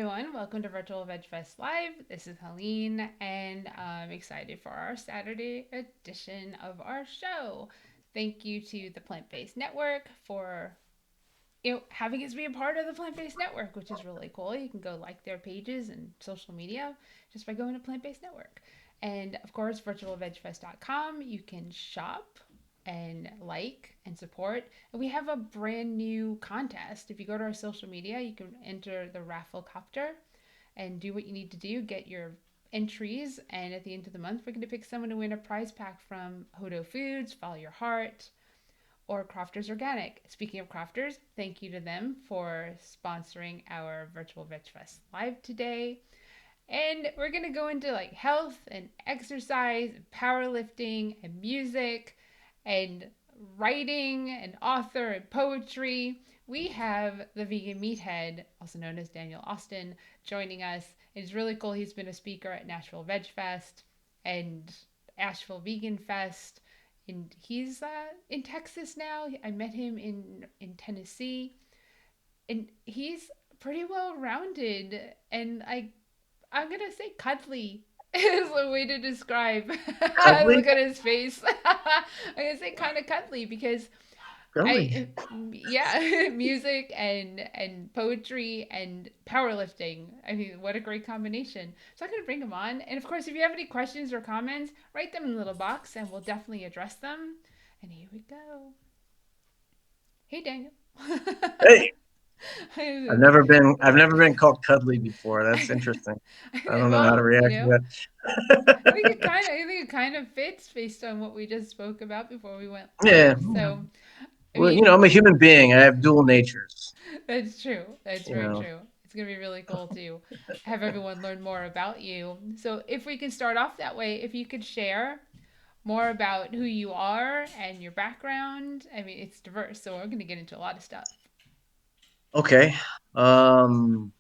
everyone. Welcome to Virtual Vegfest Live. This is Helene, and I'm excited for our Saturday edition of our show. Thank you to the Plant Based Network for having us be a part of the Plant Based Network, which is really cool. You can go like their pages and social media just by going to Plant Based Network. And of course, virtualvegfest.com. You can shop and like and support. And we have a brand new contest. If you go to our social media, you can enter the raffle copter and do what you need to do, get your entries. And at the end of the month, we're going to pick someone to win a prize pack from Hodo Foods, Follow Your Heart, or Crofters Organic. Speaking of Crofters, thank you to them for sponsoring our Virtual Veg Fest Live today. And we're going to go into like health and exercise, and powerlifting and music and writing and author and poetry. We have the Vegan Meathead, also known as Daniel Austin, joining us. It's really cool. He's been a speaker at Nashville Veg Fest and Asheville Vegan Fest. And he's in Texas now. I met him in Tennessee. And he's pretty well rounded. And I'm gonna say cuddly is a way to describe. Cuddly? Look at his face. I'm gonna say kind of cuddly because Really? yeah, music and poetry and powerlifting. I mean, what a great combination. So I'm gonna bring him on, and of course, if you have any questions or comments, write them in the little box, and we'll definitely address them. And here we go. Hey, Daniel. Hey, I've never been called cuddly before. That's interesting. I don't know how to Well, react to that. I think it kind of fits based on what we just spoke about before we went Yeah. live. So, I Well, mean, I'm a human being. I have dual natures. that's true. That's You very know. true. It's gonna be really cool to have everyone learn more about you. So, if we can start off that way, if you could share more about who you are and your background. I mean, it's diverse, so we're gonna get into a lot of stuff. Okay. Well,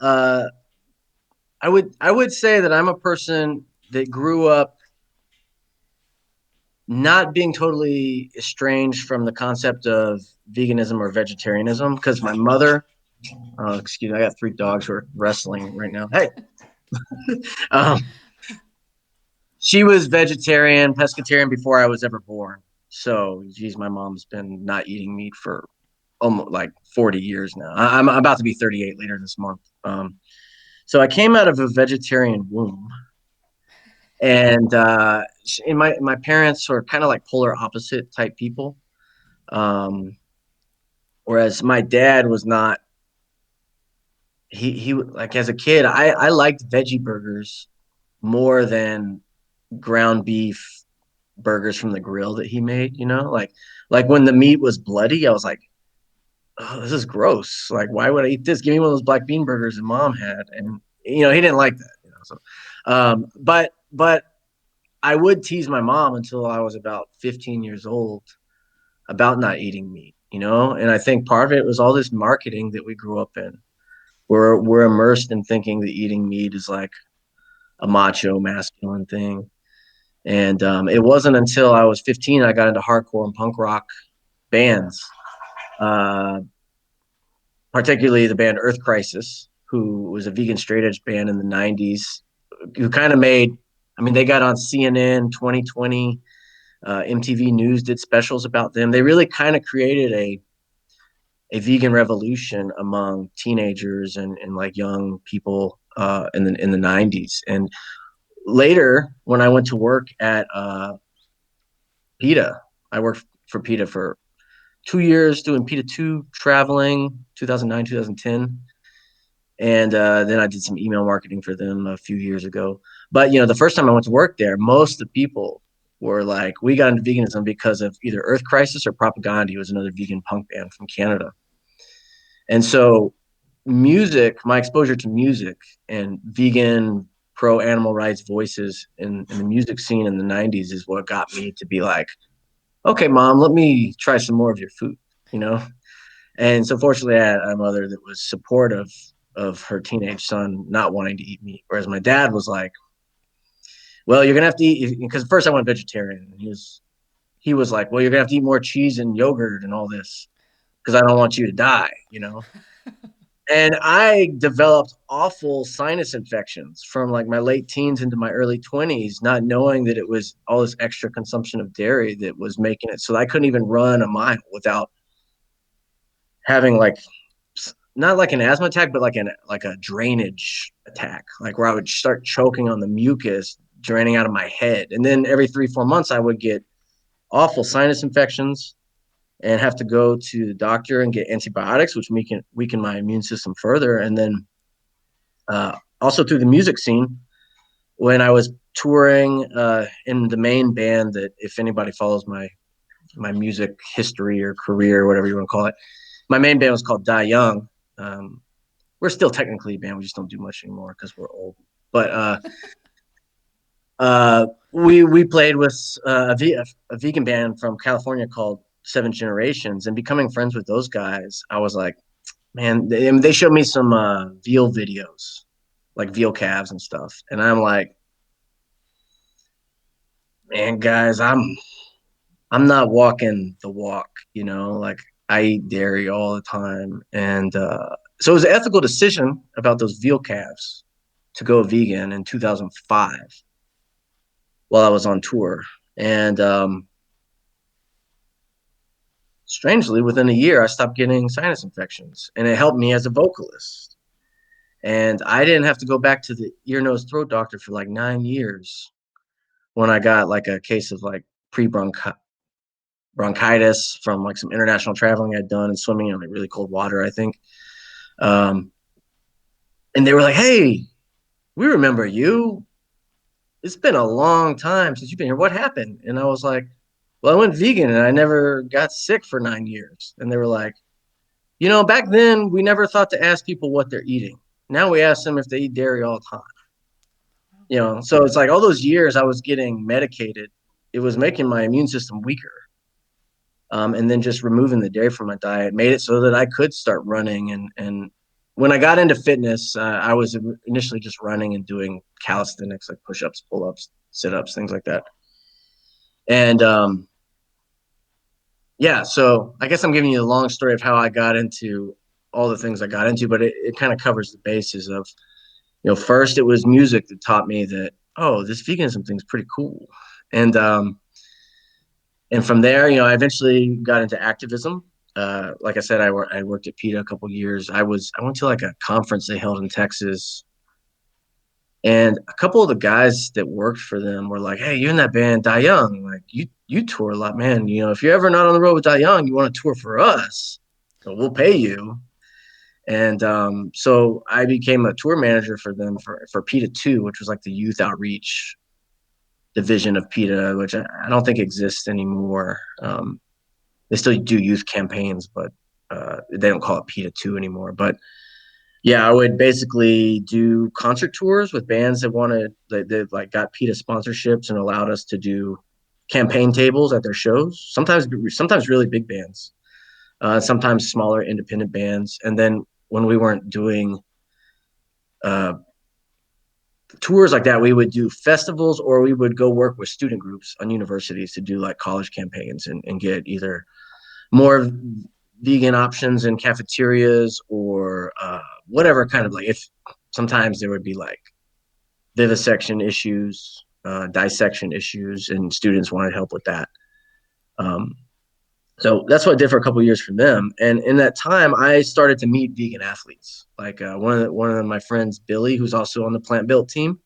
I would say that I'm a person that grew up not being totally estranged from the concept of veganism or vegetarianism because my mother, excuse me, I got three dogs who are wrestling right now. Hey, um, she was vegetarian, pescatarian before I was ever born. So, geez, my mom's been not eating meat for almost like 40 years now. I'm about to be 38 later this month. So I came out of a vegetarian womb, and in my parents were kind of like polar opposite type people. Um, Whereas my dad was not. He like as a kid, I liked veggie burgers more than ground beef burgers from the grill that he made, like when the meat was bloody, I was like, oh, this is gross. Like, why would I eat this? Give me one of those black bean burgers that mom had. And he didn't like that. So but I would tease my mom until I was about 15 years old about not eating meat. And I think part of it was all this marketing that we grew up in. We're immersed in thinking that eating meat is like a macho masculine thing. And it wasn't until I was 15 I got into hardcore and punk rock bands, uh, particularly the band Earth Crisis, who was a vegan straight edge band in the 90s, who kind of made, I mean, they got on CNN 2020, MTV News did specials about them. They really kind of created a vegan revolution among teenagers and like young people in the 90s. And later, when I went to work at PETA. I worked for PETA for 2 years doing PETA 2 traveling, 2009, 2010. And then I did some email marketing for them a few years ago. But, the first time I went to work there, most of the people were like, we got into veganism because of either Earth Crisis or Propaganda, was another vegan punk band from Canada. And so my exposure to music and vegan pro animal rights voices in the music scene in the 90s is what got me to be like, okay, mom, let me try some more of your food, you know? And so fortunately, I had a mother that was supportive of her teenage son not wanting to eat meat. Whereas my dad was like, well, you're going to have to eat, because first I went vegetarian. And he was like, well, you're going to have to eat more cheese and yogurt and all this because I don't want you to die. And I developed awful sinus infections from like my late teens into my early 20s, not knowing that it was all this extra consumption of dairy that was making it so I couldn't even run a mile without having like not like an asthma attack, but like a drainage attack, like where I would start choking on the mucus draining out of my head. And then every 3, 4 months I would get awful sinus infections and have to go to the doctor and get antibiotics, which weaken my immune system further. And then also through the music scene, when I was touring in the main band, that if anybody follows my music history or career, whatever you want to call it, my main band was called Die Young. Um, we're still technically a band, we just don't do much anymore because we're old. But we played with a vegan band from California called Seven Generations, and becoming friends with those guys, I was like, man, they showed me some veal videos, like veal calves and stuff, and I'm like, man, guys, I'm not walking the walk, like I eat dairy all the time, and so it was an ethical decision about those veal calves to go vegan in 2005 while I was on tour, and strangely, within a year, I stopped getting sinus infections, and it helped me as a vocalist. And I didn't have to go back to the ear, nose, throat doctor for like 9 years when I got like a case of like pre bronchitis from like some international traveling I'd done and swimming in like really cold water, I think. Um, and they were like, "Hey, we remember you. It's been a long time since you've been here. What happened?" And I was like, "Well, I went vegan and I never got sick for 9 years." And they were like, back then we never thought to ask people what they're eating. Now we ask them if they eat dairy all the time. So it's like all those years I was getting medicated, it was making my immune system weaker. And then just removing the dairy from my diet made it so that I could start running. And when I got into fitness, I was initially just running and doing calisthenics, like push ups, pull ups, sit ups, things like that. And yeah, so I guess I'm giving you the long story of how I got into all the things I got into, but it kind of covers the bases of, first it was music that taught me that, oh, this veganism thing's pretty cool. And and from there, I eventually got into activism. Like I said, I worked at PETA a couple of years. I went to like a conference they held in Texas, and a couple of the guys that worked for them were like, "Hey, you're in that band, Die Young. Like you tour a lot, man. If you're ever not on the road with Die Young, you want to tour for us, so we'll pay you." And so I became a tour manager for them for PETA 2, which was like the youth outreach division of PETA, which I don't think exists anymore. They still do youth campaigns, but they don't call it PETA 2 anymore. But yeah, I would basically do concert tours with bands that wanted, they like got PETA sponsorships and allowed us to do campaign tables at their shows. Sometimes really big bands, sometimes smaller independent bands. And then when we weren't doing uh, tours like that, we would do festivals, or we would go work with student groups on universities to do like college campaigns and get either more vegan options in cafeterias or whatever kind of, like, if sometimes there would be like vivisection issues, dissection issues, and students wanted help with that. Um, so that's what I did for a couple of years for them. And in that time, I started to meet vegan athletes. Like one of my friends, Billy, who's also on the Plantbuilt team.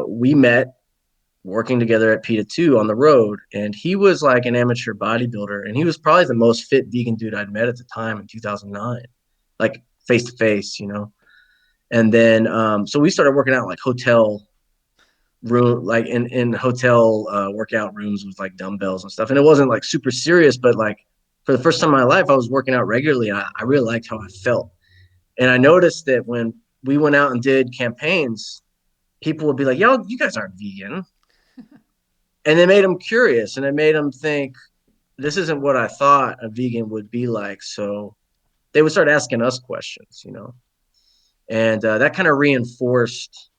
We met working together at PETA 2 on the road, and he was like an amateur bodybuilder, and he was probably the most fit vegan dude I'd met at the time in 2009, like face to face. And then so we started working out like hotel room, like in hotel workout rooms with like dumbbells and stuff, and it wasn't like super serious, but like for the first time in my life I was working out regularly, and I really liked how I felt. And I noticed that when we went out and did campaigns, people would be like, "Yo, you guys aren't vegan." And it made them curious, and it made them think, this isn't what I thought a vegan would be like. So they would start asking us questions. And that kind of reinforced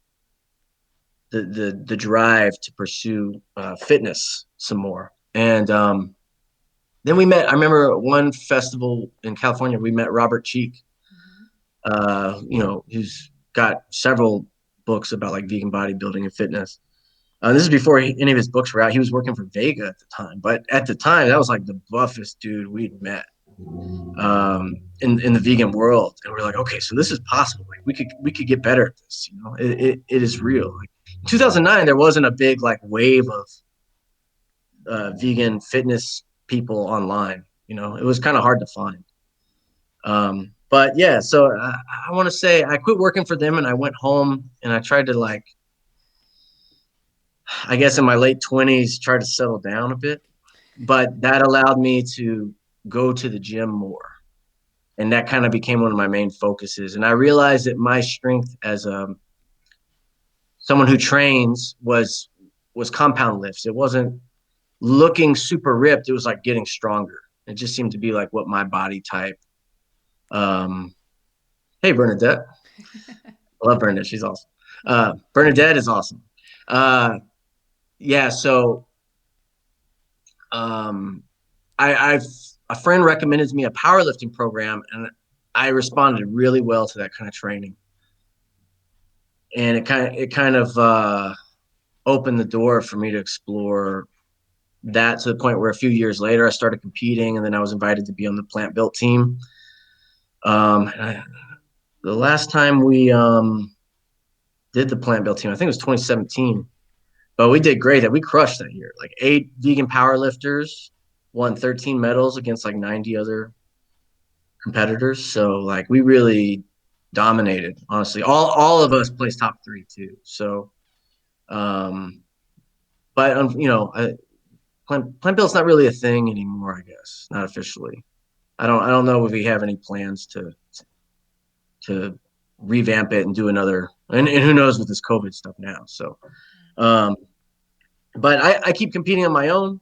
the drive to pursue fitness some more. And then we met. I remember one festival in California. We met Robert Cheek, who's got several books about like vegan bodybuilding and fitness. This is before any of his books were out. He was working for Vega at the time, but at the time, that was like the buffest dude we'd met in the vegan world. And we're like, okay, so this is possible. Like we could get better at this. It is real. Like in 2009, there wasn't a big like wave of vegan fitness people online. It was kind of hard to find. But yeah, so I want to say I quit working for them and I went home and I tried to like, I guess in my late 20s, try to settle down a bit. But that allowed me to go to the gym more. And that kind of became one of my main focuses. And I realized that my strength as someone who trains was compound lifts. It wasn't looking super ripped. It was like getting stronger. It just seemed to be like what my body type. Um, hey, Bernadette. I love Bernadette. She's awesome. Bernadette is awesome. Yeah. So um, I've a friend recommended to me a powerlifting program, and I responded really well to that kind of training. And it kind of opened the door for me to explore that to the point where a few years later I started competing, and then I was invited to be on the Plantbuilt team. The last time we did the Plantbuilt team, I think it was 2017, but we did great. That we crushed that year. Like 8 vegan powerlifters won 13 medals against like 90 other competitors. So like we really dominated. Honestly, all of us placed top three too. So, um, but Plantbuilt's not really a thing anymore. I guess not officially. I don't know if we have any plans to revamp it and do another. And who knows with this COVID stuff now. So, um, but I keep competing on my own.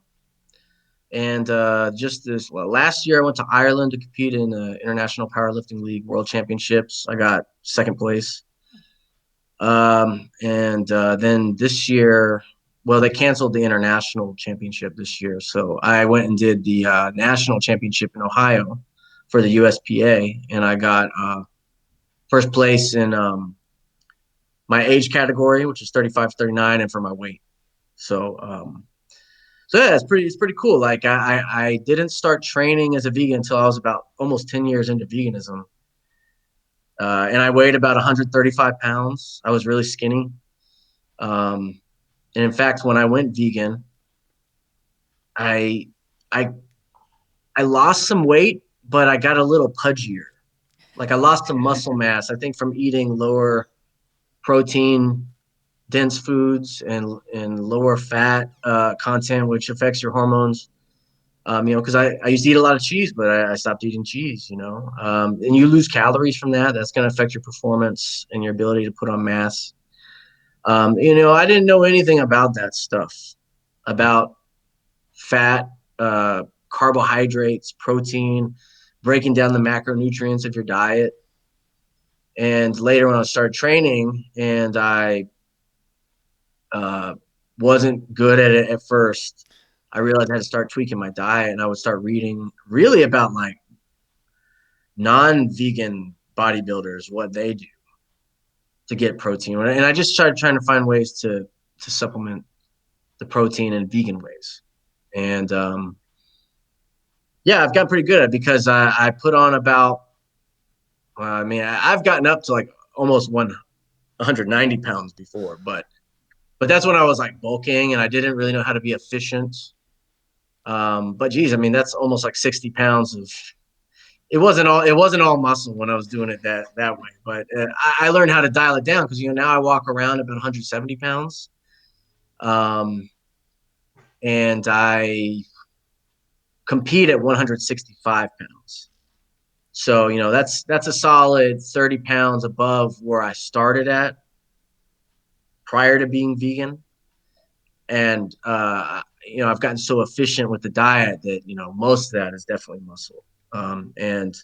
And just this last year, I went to Ireland to compete in the International Powerlifting League World Championships. I got second place. And then this year, well, they canceled the international championship this year. So I went and did the national championship in Ohio for the USPA. And I got first place in my age category, which is 35, 39, and for my weight. So, so yeah, it's pretty cool. Like I didn't start training as a vegan until I was about almost 10 years into veganism. And I weighed about 135 pounds. I was really skinny. Um, and in fact, when I went vegan, I I I lost some weight, but I got a little pudgier. Like I lost some muscle mass, I think from eating lower protein dense foods and lower fat content, which affects your hormones. Because I used to eat a lot of cheese, but I stopped eating cheese, and you lose calories from that. That's going to affect your performance and your ability to put on mass. I didn't know anything about that stuff, about fat, carbohydrates, protein, breaking down the macronutrients of your diet. And later when I started training and I uh, wasn't good at it at first, I realized I had to start tweaking my diet and I would start reading really about like non-vegan bodybuilders, what they do to get protein. And I just started trying to find ways to supplement the protein in vegan ways. And yeah, I've gotten pretty good at it because I put on about, I've gotten up to like almost 190 pounds before, but that's when I was like bulking and I didn't really know how to be efficient. But geez, I mean, that's almost like 60 pounds of, it wasn't all muscle when I was doing it that way, but I learned how to dial it down because, now I walk around about 170 pounds. Um, and I compete at 165 pounds. So, that's a solid 30 pounds above where I started at prior to being vegan. And, I've gotten so efficient with the diet that, most of that is definitely muscle. And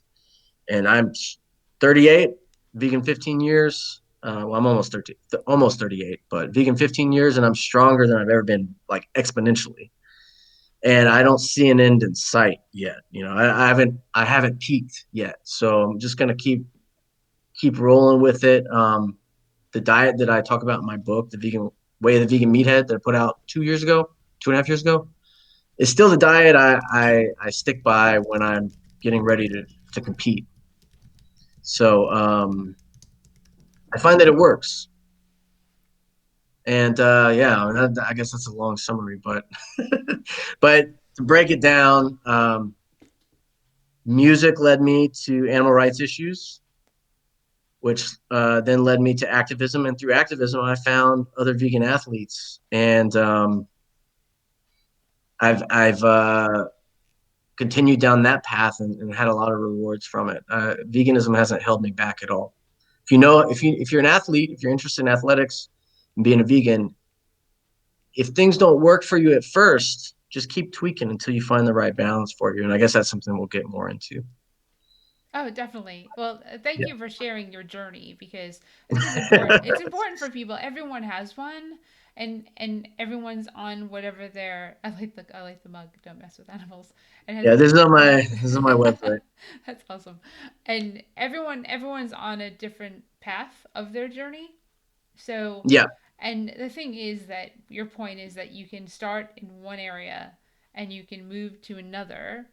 I'm 38, vegan 15 years. Well, I'm almost 38, but vegan 15 years, and I'm stronger than I've ever been, like exponentially. And I don't see an end in sight yet. I haven't peaked yet. So I'm just gonna keep rolling with it. The diet that I talk about in my book, the vegan way of the vegan meathead that I put out 2 years ago, 2.5 years ago, is still the diet I stick by when I'm getting ready to compete. So I find that it works. And yeah, I guess that's a long summary, but but to break it down, music led me to animal rights issues, which then led me to activism. And through activism, I found other vegan athletes, and I've continued down that path and had a lot of rewards from it. Veganism hasn't held me back at all. If you're an athlete, if you're interested in athletics and being a vegan, if things don't work for you at first, just keep tweaking until you find the right balance for you. And I guess that's something we'll get more into. Oh, definitely. Well, thank Yeah. you for sharing your journey because I think it's important. It's important for people. Everyone has one, and everyone's on whatever their. I like the mug. Don't mess with animals. It has Yeah, the. this is on my website. That's awesome. And everyone's on a different path of their journey. So, Yeah, and the thing is that your point is that you can start in one area and you can move to another,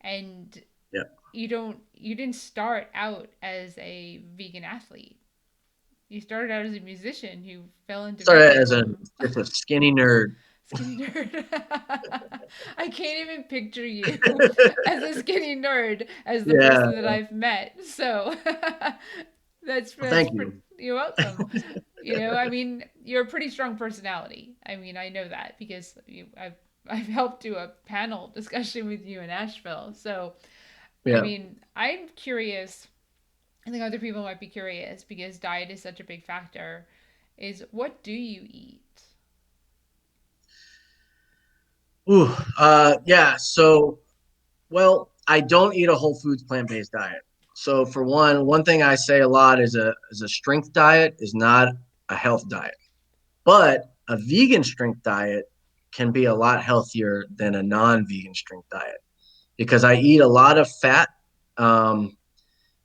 and yeah. you didn't start out as a vegan athlete. You started out as a musician who fell into Started as veganism. just a skinny nerd. Skinny nerd. I can't even picture you as a skinny nerd as the Yeah. person that I've met. So Well, that's thank pretty, you. you're welcome. You know, I mean, you're a pretty strong personality. I mean, I know that because I've helped do a panel discussion with you in Asheville. So I Yeah. mean, I'm curious. I think other people might be curious because diet is such a big factor. Is what do you eat? Ooh, yeah. So, well, I don't eat a whole foods plant-based diet. So, for one thing I say a lot is a strength diet is not a health diet. But a vegan strength diet can be a lot healthier than a non-vegan strength diet because I eat a lot of fat, um,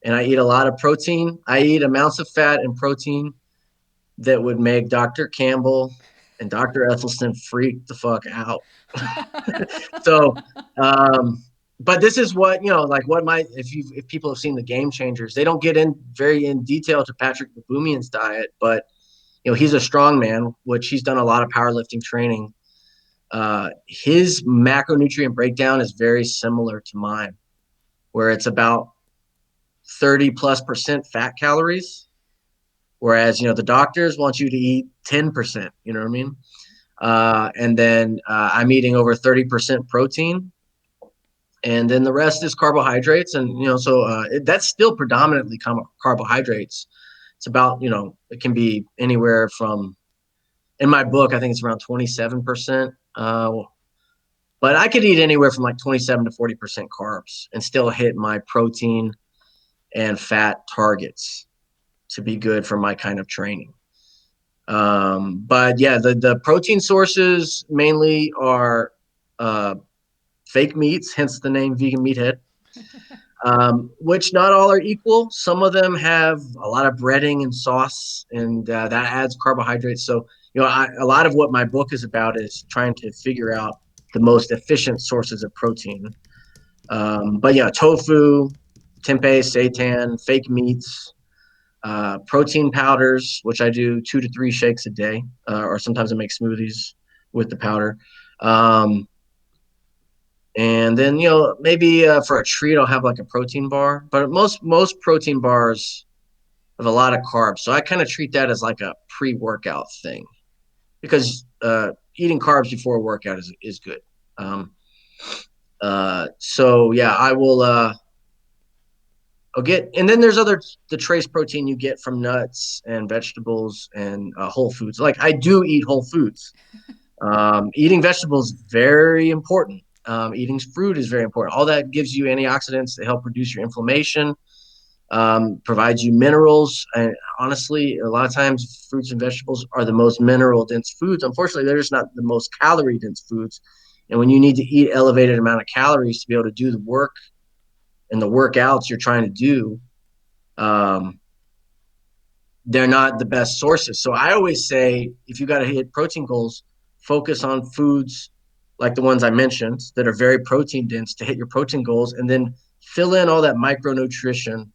and I eat a lot of protein. I eat amounts of fat and protein that would make Dr. Campbell and Dr. Ethelston freak the fuck out. So, um, but this is what like what my if people have seen the Game Changers, they don't get in very in detail to Patrick Baboumian's diet, but he's a strong man, which he's done a lot of powerlifting training. His macronutrient breakdown is very similar to mine, where it's about 30+% fat calories, whereas the doctors want you to eat 10%. You know what I mean? And then I'm eating over 30% protein, and then the rest is carbohydrates, and so that's still predominantly carbohydrates. It's about it can be anywhere from in my book, I think it's around 27%. But I could eat anywhere from like 27 to 40% carbs and still hit my protein and fat targets to be good for my kind of training. But yeah, the protein sources mainly are uh, fake meats, hence the name Vegan Meathead, which not all are equal. Some of them have a lot of breading and sauce, and that adds carbohydrates. So, a lot of what my book is about is trying to figure out the most efficient sources of protein. But yeah, tofu, tempeh, seitan, fake meats, protein powders, which I do 2 to 3 shakes a day, or sometimes I make smoothies with the powder. Um, and then maybe for a treat I'll have like a protein bar, but most protein bars have a lot of carbs, so I kind of treat that as like a pre-workout thing because eating carbs before a workout is good. um, so yeah, I'll get, and then there's the trace protein you get from nuts and vegetables and whole foods. Like I do eat whole foods. Eating vegetables very important. Eating fruit is very important. All that gives you antioxidants to help reduce your inflammation, provides you minerals. And honestly, a lot of times fruits and vegetables are the most mineral dense foods. Unfortunately, they're just not the most calorie dense foods. And when you need to eat elevated amount of calories to be able to do the work and the workouts you're trying to do, um, they're not the best sources. So I always say, if you got to hit protein goals, focus on foods like the ones I mentioned that are very protein dense to hit your protein goals, and then fill in all that micronutrition,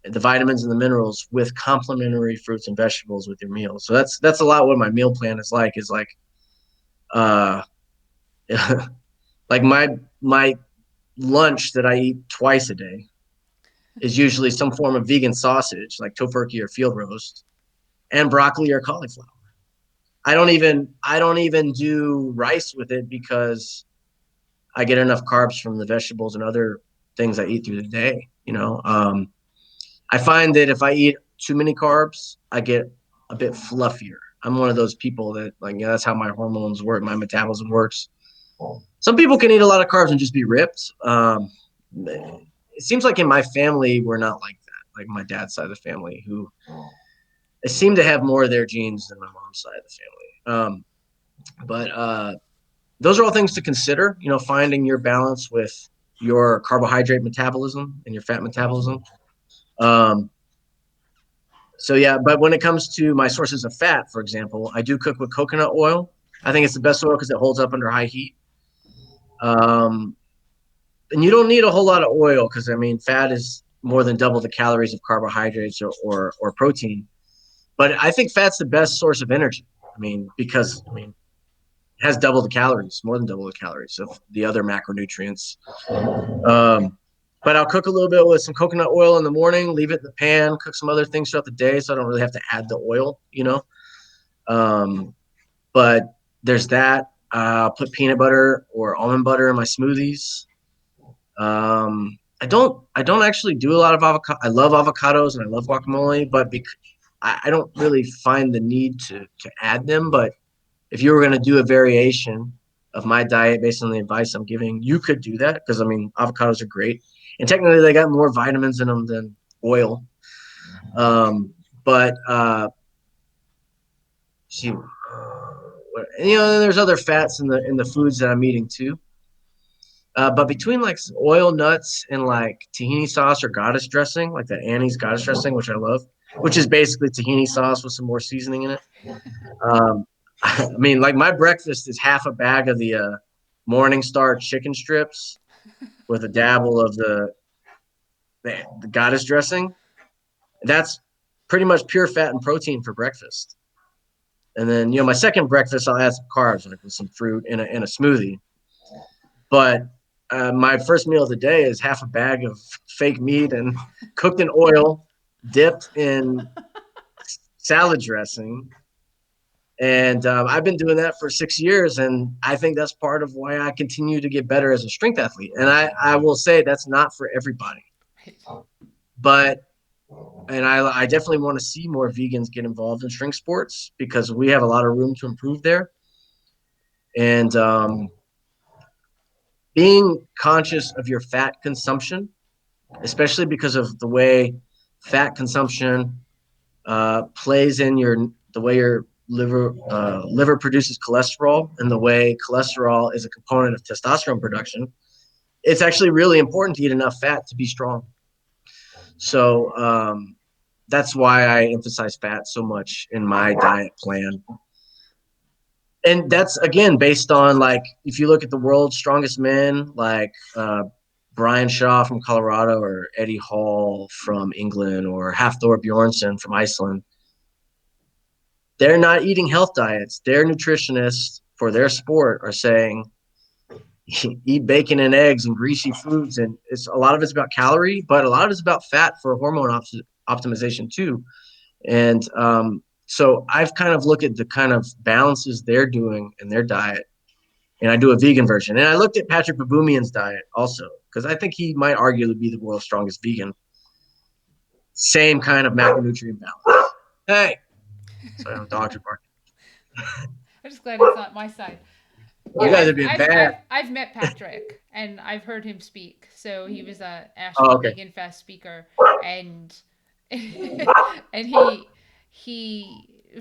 the vitamins and the minerals with complementary fruits and vegetables with your meals. So that's a lot what my meal plan is like uh like my lunch that I eat twice a day is usually some form of vegan sausage like tofurkey or field roast and broccoli or cauliflower. I don't even do rice with it because I get enough carbs from the vegetables and other things I eat through the day. I find that if I eat too many carbs, I get a bit fluffier. I'm one of those people that like, yeah, that's how my hormones work, my metabolism works. Some people can eat a lot of carbs and just be ripped. It seems like in my family we're not like that. Like my dad's side of the family, who seem to have more of their genes than my mom's side of the family. But those are all things to consider. Finding your balance with your carbohydrate metabolism and your fat metabolism. Um, so yeah, but when it comes to my sources of fat, for example, I do cook with coconut oil. I think it's the best oil because it holds up under high heat. Um, and you don't need a whole lot of oil because I mean, fat is more than double the calories of carbohydrates or protein. But I think fat's the best source of energy. Because it has double the calories, more than double the calories of the other macronutrients. Um, but I'll cook a little bit with some coconut oil in the morning, leave it in the pan, cook some other things throughout the day, so I don't really have to add the oil. Um, but there's that. I'll put peanut butter or almond butter in my smoothies. I don't actually do a lot of avocado. I love avocados and I love guacamole, but I don't really find the need to add them. But if you were going to do a variation of my diet based on the advice I'm giving, you could do that because I mean avocados are great, and technically they got more vitamins in them than oil. But see, there's other fats in the foods that I'm eating too. But between like oil, nuts, and like tahini sauce or goddess dressing, like the Annie's goddess dressing, which I love, which is basically tahini sauce with some more seasoning in it. Um, I mean, like my breakfast is half a bag of the Morningstar chicken strips with a dabble of the goddess dressing. That's pretty much pure fat and protein for breakfast. And then, my second breakfast, I'll add some carbs, like with some fruit in a smoothie. But my first meal of the day is half a bag of fake meat and cooked in oil, dipped in salad dressing. And I've been doing that for 6 years. And I think that's part of why I continue to get better as a strength athlete. And I will say that's not for everybody. Right. But, and I definitely want to see more vegans get involved in strength sports because we have a lot of room to improve there. And being conscious of your fat consumption, especially because of the way fat consumption plays in the way your liver produces cholesterol and the way cholesterol is a component of testosterone production. It's actually really important to eat enough fat to be strong. So that's why I emphasize fat so much in my diet plan. And that's again based on like if you look at the world's strongest men, like Brian Shaw from Colorado or Eddie Hall from England or Hafthor Bjornsson from Iceland, they're not eating health diets. Their nutritionists for their sport are saying eat bacon and eggs and greasy foods, and it's a lot of it's about calorie, but a lot of it's about fat for hormone optimization too. And so I've kind of looked at the kind of balances they're doing in their diet, and I do a vegan version. And I looked at Patrick Baboumian's diet also because I think he might arguably be the world's strongest vegan. Same kind of macronutrient balance. Hey, sorry, dogs are barking. I'm just glad it's not my side. You Yeah, guys I've are being I've bad. I've I've met Patrick and I've heard him speak. So he was a Oh, Asheville okay. Vegan Fest speaker, and and if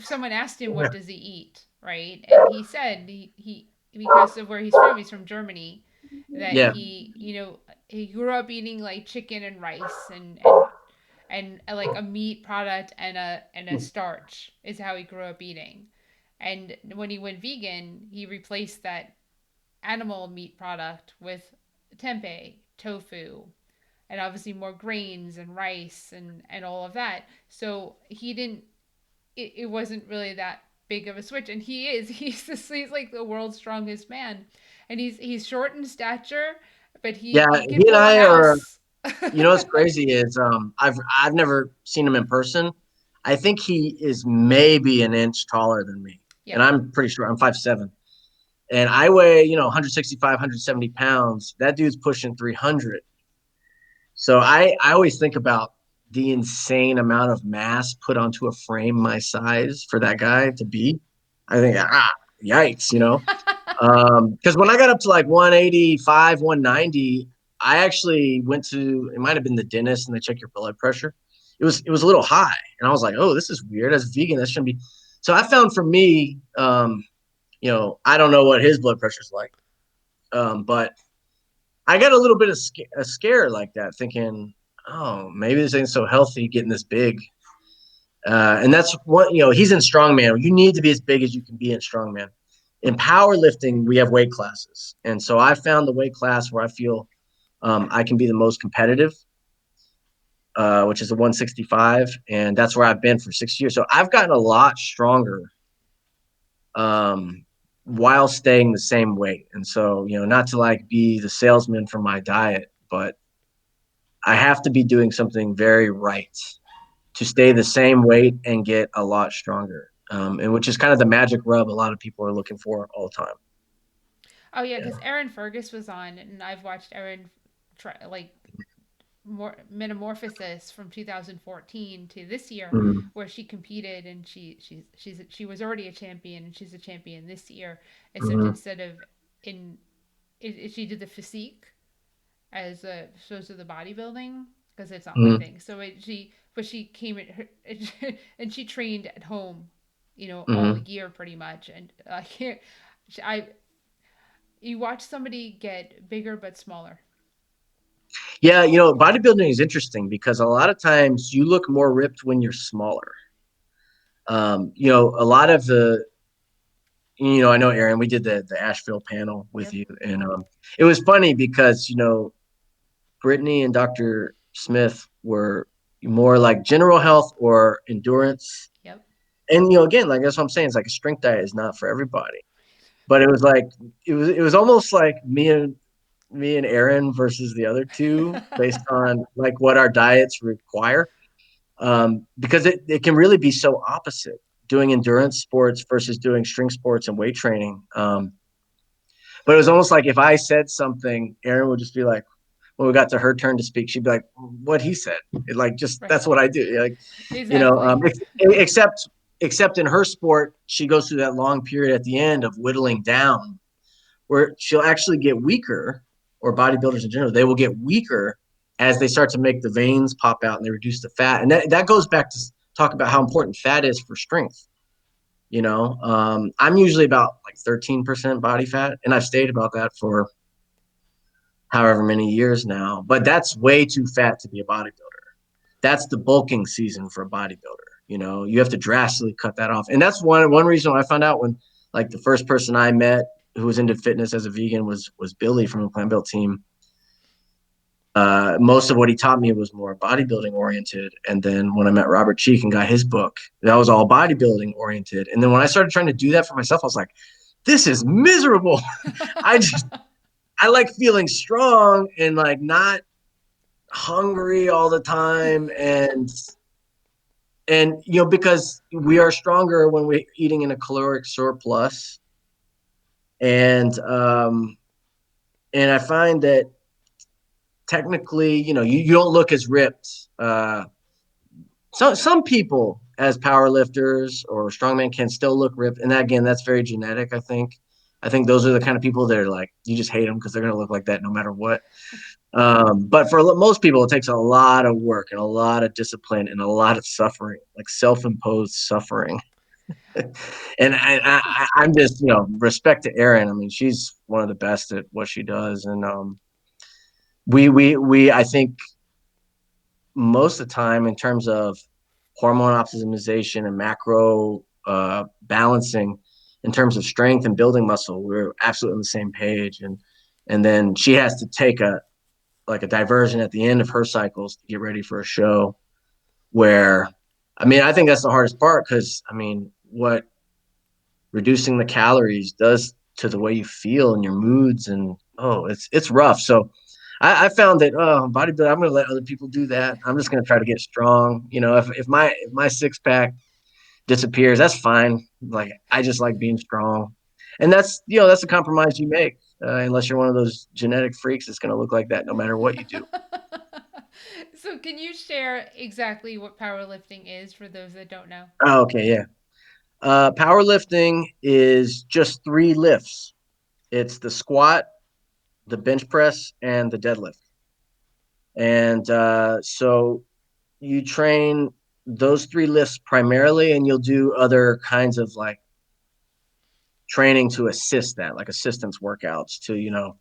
someone asked him what does he eat, right, and he said he because of where he's from Germany, that Yeah. he grew up eating like chicken and rice, and and like a meat product and a starch is how he grew up eating. And when he went vegan, he replaced that animal meat product with tempeh, tofu, and obviously more grains and rice and all of that. So he didn't. It wasn't really that big of a switch, and he is. He's like the world's strongest man, and he's short in stature, but Yeah, he can he and pull a I are. house. You know what's crazy is I've never seen him in person. I think he is maybe an inch taller than me, and Yep. I'm pretty sure I'm 5'7", and I weigh 165, 170 pounds. That dude's pushing 300. So I always think about the insane amount of mass put onto a frame my size for that guy to be. I think yikes, because when I got up to like 185, 190, I actually went to, it might have been the dentist, and they check your blood pressure. It was a little high, and I was like, oh, this is weird. As a vegan, that shouldn't be. So I found for me, I don't know what his blood pressure is like, but I got a little bit of a scare like that, thinking, oh, maybe this ain't so healthy getting this big. And that's what, he's in strongman. You need to be as big as you can be in strongman. In powerlifting, we have weight classes. And so I found the weight class where I feel I can be the most competitive, which is the 165. And that's where I've been for 6 years. So I've gotten a lot stronger while staying the same weight. And so, not to like be the salesman for my diet, but I have to be doing something very right to stay the same weight and get a lot stronger. And which is kind of the magic rub a lot of people are looking for all the time. Oh yeah, Yeah. because Erin Fergus was on, and I've watched Erin try like more metamorphosis from 2014 to this year, Mhm. where she competed and she was already a champion, and she's a champion this year. Except Mhm. instead of in she did the physique as opposed to the bodybuilding, because it's not my Mhm. thing. So she came at her and she trained at home, all Mhm. year pretty much. And I can't. I You watch somebody get bigger but smaller. Yeah, bodybuilding is interesting because a lot of times you look more ripped when you're smaller. A lot of I know Aaron, we did the Asheville panel with Yep. you, and it was funny because Brittany and Dr. Smith were more like general health or endurance. Yep. And again, like that's what I'm saying. It's like a strength diet is not for everybody. But it was like it was almost like me and Aaron versus the other two based on like what our diets require. Because it can really be so opposite doing endurance sports versus doing strength sports and weight training. But it was almost like if I said something, Aaron would just be like, when we got to her turn to speak, she'd be like, "What he said." Like, just Right. that's what I do. Like, you know, Exactly. um, except except in her sport, she goes through that long period at the end of whittling down, where she'll actually get weaker, or bodybuilders in general, they will get weaker as they start to make the veins pop out and they reduce the fat, and that goes back to talk about how important fat is for strength. I'm usually about like 13% body fat, and I've stayed about that for however many years now. But that's way too fat to be a bodybuilder. That's the bulking season for a bodybuilder. You have to drastically cut that off. And that's one reason I found out when like the first person I met who was into fitness as a vegan was Billy from the Plantbuilt team. Most of what he taught me was more bodybuilding oriented. And then when I met Robert Cheek and got his book, that was all bodybuilding oriented. And then when I started trying to do that for myself, I was like, this is miserable. I just I like feeling strong and like not hungry all the time, and because we are stronger when we're eating in a caloric surplus, and I find that technically you don't look as ripped. Some people as power lifters or strongman can still look ripped, and again, that's very genetic. I think those are the kind of people that are like, you just hate them because they're going to look like that no matter what. But for most people, it takes a lot of work and a lot of discipline and a lot of suffering, like self-imposed suffering. And I'm just, respect to Erin. I mean, she's one of the best at what she does, and I think most of the time in terms of hormone optimization and macro balancing in terms of strength and building muscle. We're absolutely on the same page. And then she has to take a like a diversion at the end of her cycles to get ready for a show where I mean, I think that's the hardest part because I mean, what reducing the calories does to the way you feel and your moods and oh, it's rough. So I found that bodybuilding, I'm gonna let other people do that. I'm just gonna try to get strong. You know, if my six pack disappears, that's fine. Like I just like being strong, and that's that's a compromise you make. Unless you're one of those genetic freaks, it's gonna look like that no matter what you do. So, can you share exactly what powerlifting is for those that don't know? Oh, okay, yeah. Powerlifting is just three lifts. It's the squat, the bench press, and the deadlift. And so you train those three lifts primarily, and you'll do other kinds of like training to assist that, like assistance workouts to,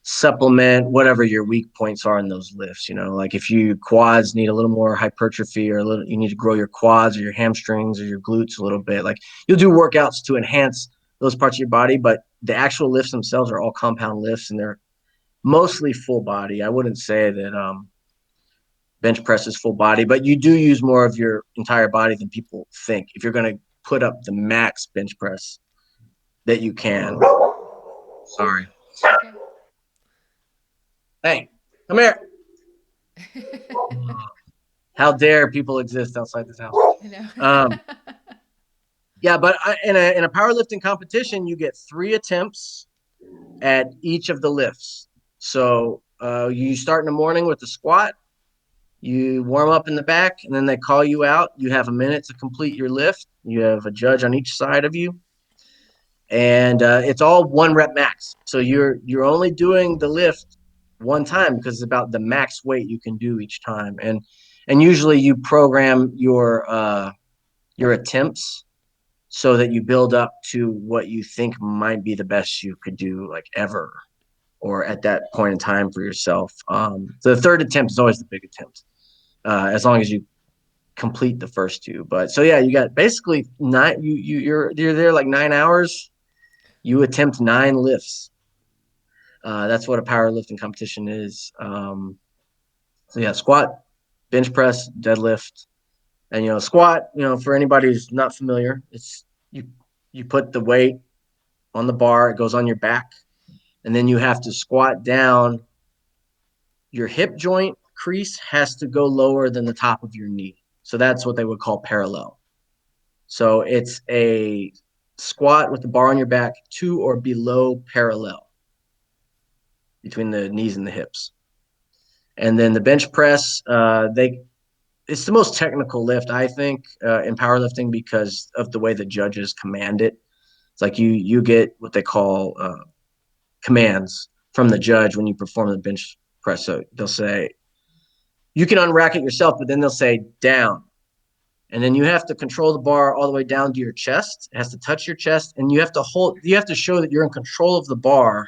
supplement whatever your weak points are in those lifts. Like if you quads need a little more hypertrophy or a little, you need to grow your quads or your hamstrings or your glutes a little bit. Like you'll do workouts to enhance those parts of your body, but the actual lifts themselves are all compound lifts and they're mostly full body. I wouldn't say that bench press is full body, but you do use more of your entire body than people think. If you're going to put up the max bench press that you can. Sorry. Okay. Hey, come here. How dare people exist outside this house? I know. Um, yeah, but in a powerlifting competition, you get 3 attempts at each of the lifts. So you start in the morning with the squat. You warm up in the back, and then they call you out. You have a minute to complete your lift. You have a judge on each side of you, and it's all 1 rep max. So you're only doing the lift one time because it's about the max weight you can do each time, and usually you program your attempts so that you build up to what you think might be the best you could do like ever or at that point in time for yourself. The third attempt is always the big attempt, as long as you complete the first two. But so yeah, you got basically nine. You're there like 9 hours. You attempt 9 lifts. That's what a powerlifting competition is. So yeah, squat, bench press, deadlift, and squat. For anybody who's not familiar, it's you put the weight on the bar. It goes on your back, and then you have to squat down. Your hip joint crease has to go lower than the top of your knee. So that's what they would call parallel. So it's a squat with the bar on your back to or below parallel between the knees and the hips. And then the bench press, it's the most technical lift, I think, in powerlifting because of the way the judges command it. It's like you get what they call commands from the judge when you perform the bench press. So they'll say, you can unrack it yourself, but then they'll say down. And then you have to control the bar all the way down to your chest. It has to touch your chest, and you have to show that you're in control of the bar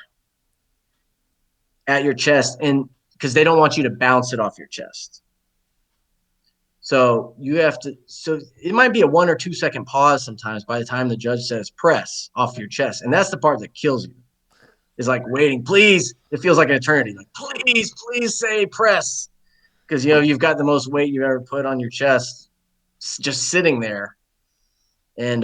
at your chest, and because they don't want you to bounce it off your chest. So so it might be a 1 or 2 second pause sometimes by the time the judge says press off your chest. And that's the part that kills you. Is like waiting, please. It feels like an eternity. Like, please say press. Because you've got the most weight you've ever put on your chest just sitting there. And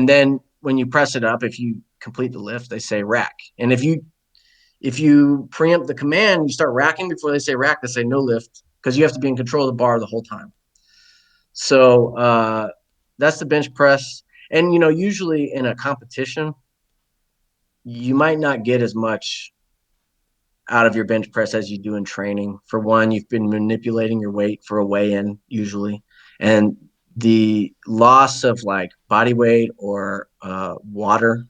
then when you press it up, if you complete the lift, they say rack. And if you preempt the command, you start racking before they say rack, they say no lift because you have to be in control of the bar the whole time. So that's the bench press. And usually in a competition, you might not get as much out of your bench press as you do in training. For one, you've been manipulating your weight for a weigh-in usually, and the loss of like body weight or water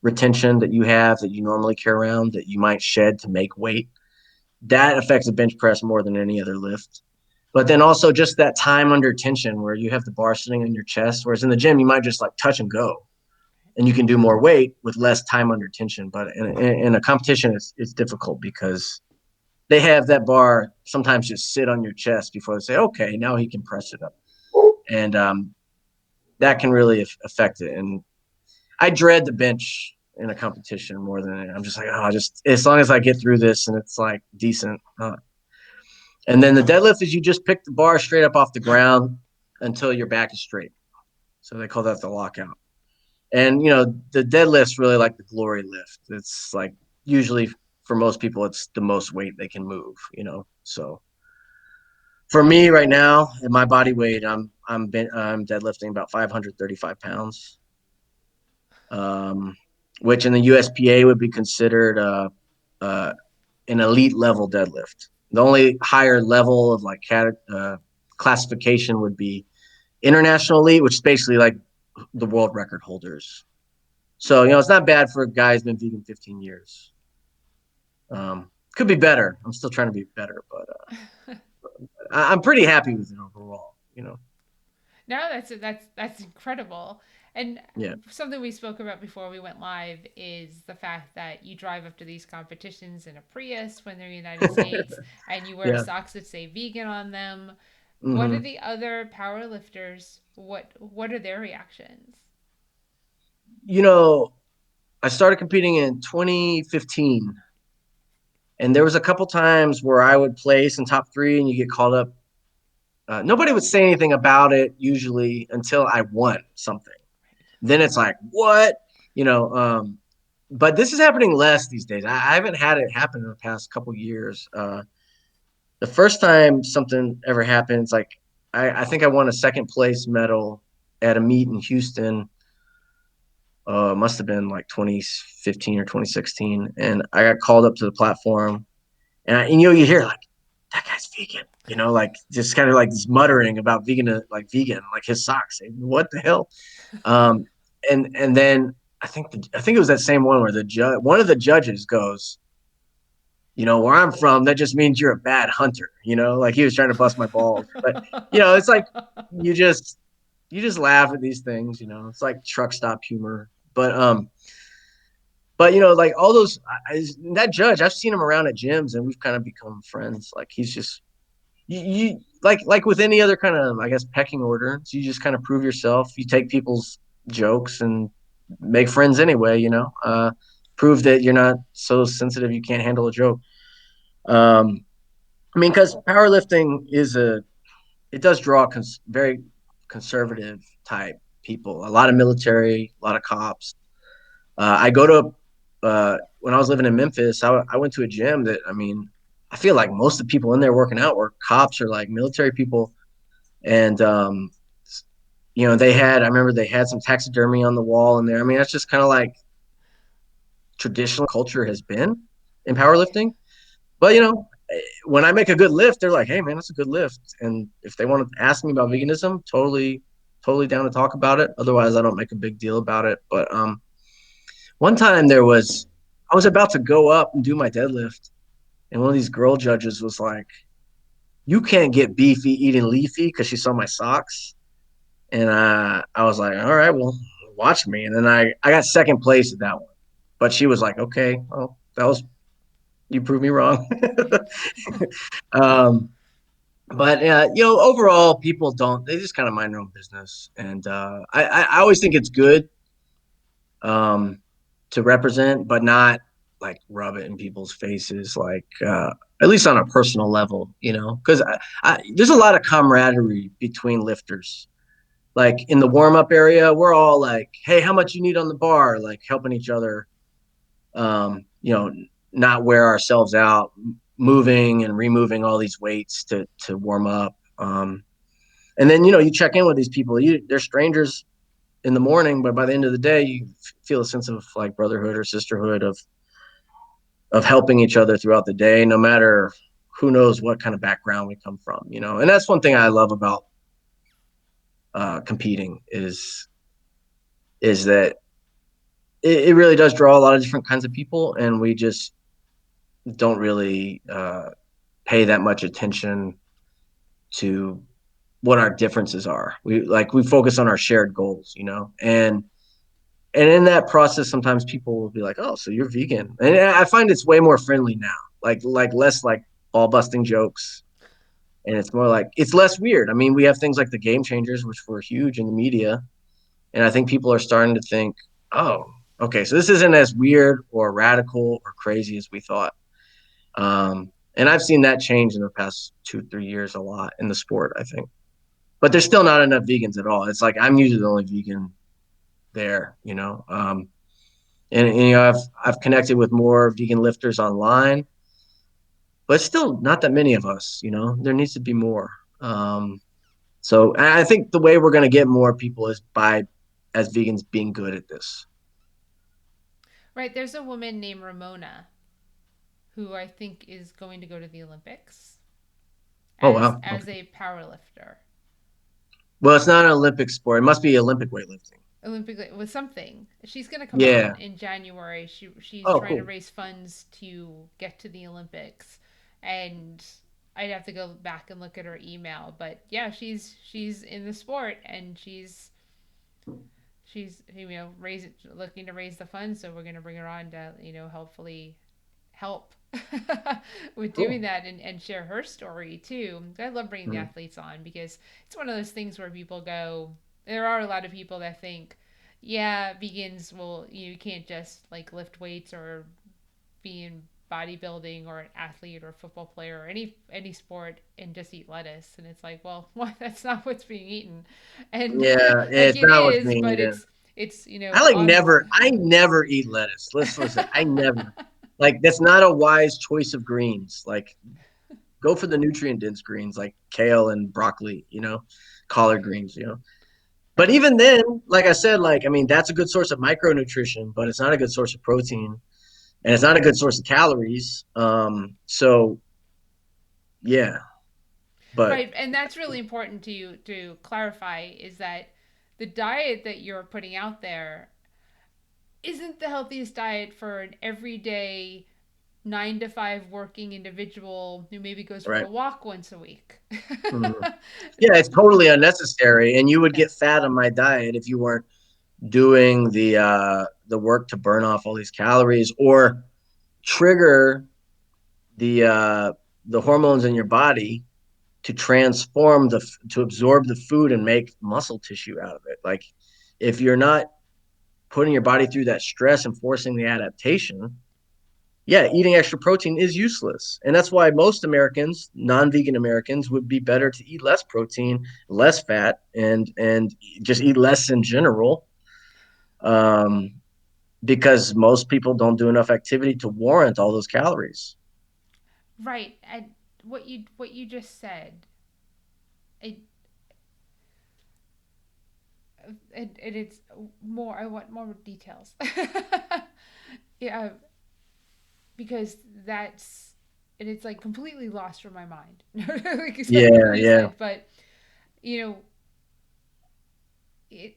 retention that you have that you normally carry around that you might shed to make weight, that affects the bench press more than any other lift. But then also just that time under tension where you have the bar sitting on your chest, whereas in the gym, you might just like touch and go and you can do more weight with less time under tension. But in a competition, it's difficult because they have that bar sometimes just sit on your chest before they say, okay, now he can press it up. And that can really affect it. And I dread the bench in a competition more than I'm just like, oh, just as long as I get through this and it's like decent. And then the deadlift is you just pick the bar straight up off the ground until your back is straight. So they call that the lockout. And, the deadlift's really like the glory lift. It's like usually for most people, it's the most weight they can move. So for me right now, at my body weight, I'm deadlifting about 535 pounds, um, which in the USPA would be considered uh, an elite level deadlift. The only higher level of like classification would be international elite, which is basically like the world record holders. So, it's not bad for a guy who's been vegan 15 years. Could be better. I'm still trying to be better, but I'm pretty happy with it overall. No, that's incredible. And Yeah. something we spoke about before we went live is the fact that you drive up to these competitions in a Prius when they're in the United States, and you wear Yeah. socks that say vegan on them. What are hmm the other power lifters? What are their reactions? You know, I started competing in 2015, and there was a couple times where I would place in top three, and you get called up. Nobody would say anything about it usually until I won something. Then it's like, what? You know, um, but this is happening less these days. I haven't had it happen in the past couple years. The first time something ever happened, it's like I think I won a second place medal at a meet in Houston. Must have been like 2015 or 2016, and I got called up to the platform, and you hear like that guy's vegan, like just kind of like this muttering about vegan, like his socks. What the hell? Um, and then I think it was that same one where one of the judges goes, where I'm from, that just means you're a bad hunter. Like he was trying to bust my balls, but it's like you just laugh at these things. It's like truck stop humor. But like all those, that judge, I've seen him around at gyms, and we've kind of become friends. Like he's just you like with any other kind of, I guess, pecking order. So you just kind of prove yourself. You take people's jokes and make friends anyway. Prove that you're not so sensitive you can't handle a joke. I mean, because powerlifting it does draw very conservative type people. A lot of military, a lot of cops. I go to when I was living in Memphis, I went to a gym that, I mean, I feel like most of the people in there working out were cops or like military people. And, I remember they had some taxidermy on the wall in there. I mean, that's just kind of like traditional culture has been in powerlifting. But, when I make a good lift, they're like, hey, man, that's a good lift. And if they want to ask me about veganism, totally, totally down to talk about it. Otherwise, I don't make a big deal about it. But one time I was about to go up and do my deadlift, and one of these girl judges was like, "You can't get beefy eating leafy," because she saw my socks, and I was like, "All right, well, watch me." And then I got second place at that one, but she was like, "Okay, well, you proved me wrong." um, but overall, people don't. They just kind of mind their own business, and I always think it's good um, to represent, but not like rub it in people's faces, like at least on a personal level, because there's a lot of camaraderie between lifters. Like in the warm up area, we're all like, "Hey, how much you need on the bar?" Like helping each other, um, you know, not wear ourselves out, moving and removing all these weights to warm up. And then you check in with these people. They're strangers in the morning, but by the end of the day, you feel a sense of like brotherhood or sisterhood of helping each other throughout the day, no matter who knows what kind of background we come from. And that's one thing I love about competing is that it really does draw a lot of different kinds of people, and we just don't really pay that much attention to what our differences are. We focus on our shared goals, and in that process, sometimes people will be like, "Oh, so you're vegan," and I find it's way more friendly now. Like less like ball busting jokes, and it's more like it's less weird. I mean, we have things like the game changers, which were huge in the media, and I think people are starting to think, oh, okay, so this isn't as weird or radical or crazy as we thought. And I've seen that change in the past 2, 3 years a lot in the sport, I think. But there's still not enough vegans at all. It's like I'm usually the only vegan there, you know. And you know, I've connected with more vegan lifters online, but still not that many of us. You know, there needs to be more. Um, so I think the way we're going to get more people is by as vegans being good at this. Right. There's a woman named Ramona who I think is going to go to the Olympics Oh as wow. as Okay. a power lifter. Well, it's not an Olympic sport. It must be Olympic weightlifting. Olympic with something. She's going to come on Yeah. in January. She's Oh, trying to cool. raise funds to get to the Olympics, and I'd have to go back and look at her email. But yeah, she's in the sport, and she's looking to raise the funds. So we're going to bring her on to hopefully help with doing Cool. that and share her story too. I love bringing the Mhm. athletes on because it's one of those things where people go, there are a lot of people that think, yeah, vegans will, you can't just like lift weights or be in bodybuilding or an athlete or a football player or any sport and just eat lettuce. And it's like, well, what? That's not what's being eaten. And Yeah, like it's it not what's is, being but eaten. it's I like on never. I never eat lettuce. Listen. I never. Like that's not a wise choice of greens. Like go for the nutrient dense greens like kale and broccoli. You know, collard greens. You know. But right. even then, like I said, like I mean, that's a good source of micronutrition, but it's not a good source of protein, and it's not a good source of calories. So yeah, but Right, and that's really important to clarify is that the diet that you're putting out there isn't the healthiest diet for an everyday 9 to 5 working individual who maybe goes for right. a walk once a week. Mhm. Yeah, it's totally unnecessary, and you would Yeah. get fat on my diet if you weren't doing the work to burn off all these calories or trigger the hormones in your body to transform to absorb the food and make muscle tissue out of it. Like if you're not putting your body through that stress and forcing the adaptation, yeah, eating extra protein is useless. And that's why most Americans, non-vegan Americans, would be better to eat less protein, less fat, and just eat less in general. Um, because most people don't do enough activity to warrant all those calories. Right. And what you just said, it, it's more. I want more details. Yeah, because that's and it's like completely lost from my mind. Like exactly what Yeah, you yeah, said, but you know, it,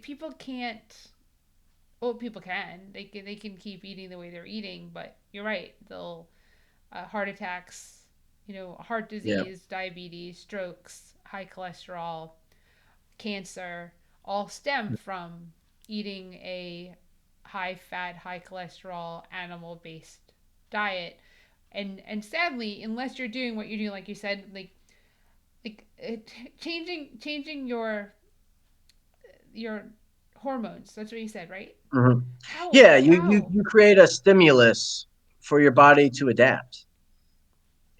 people can't. Well, people can. They can keep eating the way they're eating, but you're right. They'll heart attacks, heart yeah. disease, diabetes, strokes, high cholesterol, cancer, all stem from eating a high fat, high cholesterol, animal based diet. And sadly, unless you're doing what you're doing, like you said, changing your hormones. That's what you said, right? Hmm. How Yeah, how you create a stimulus for your body to adapt.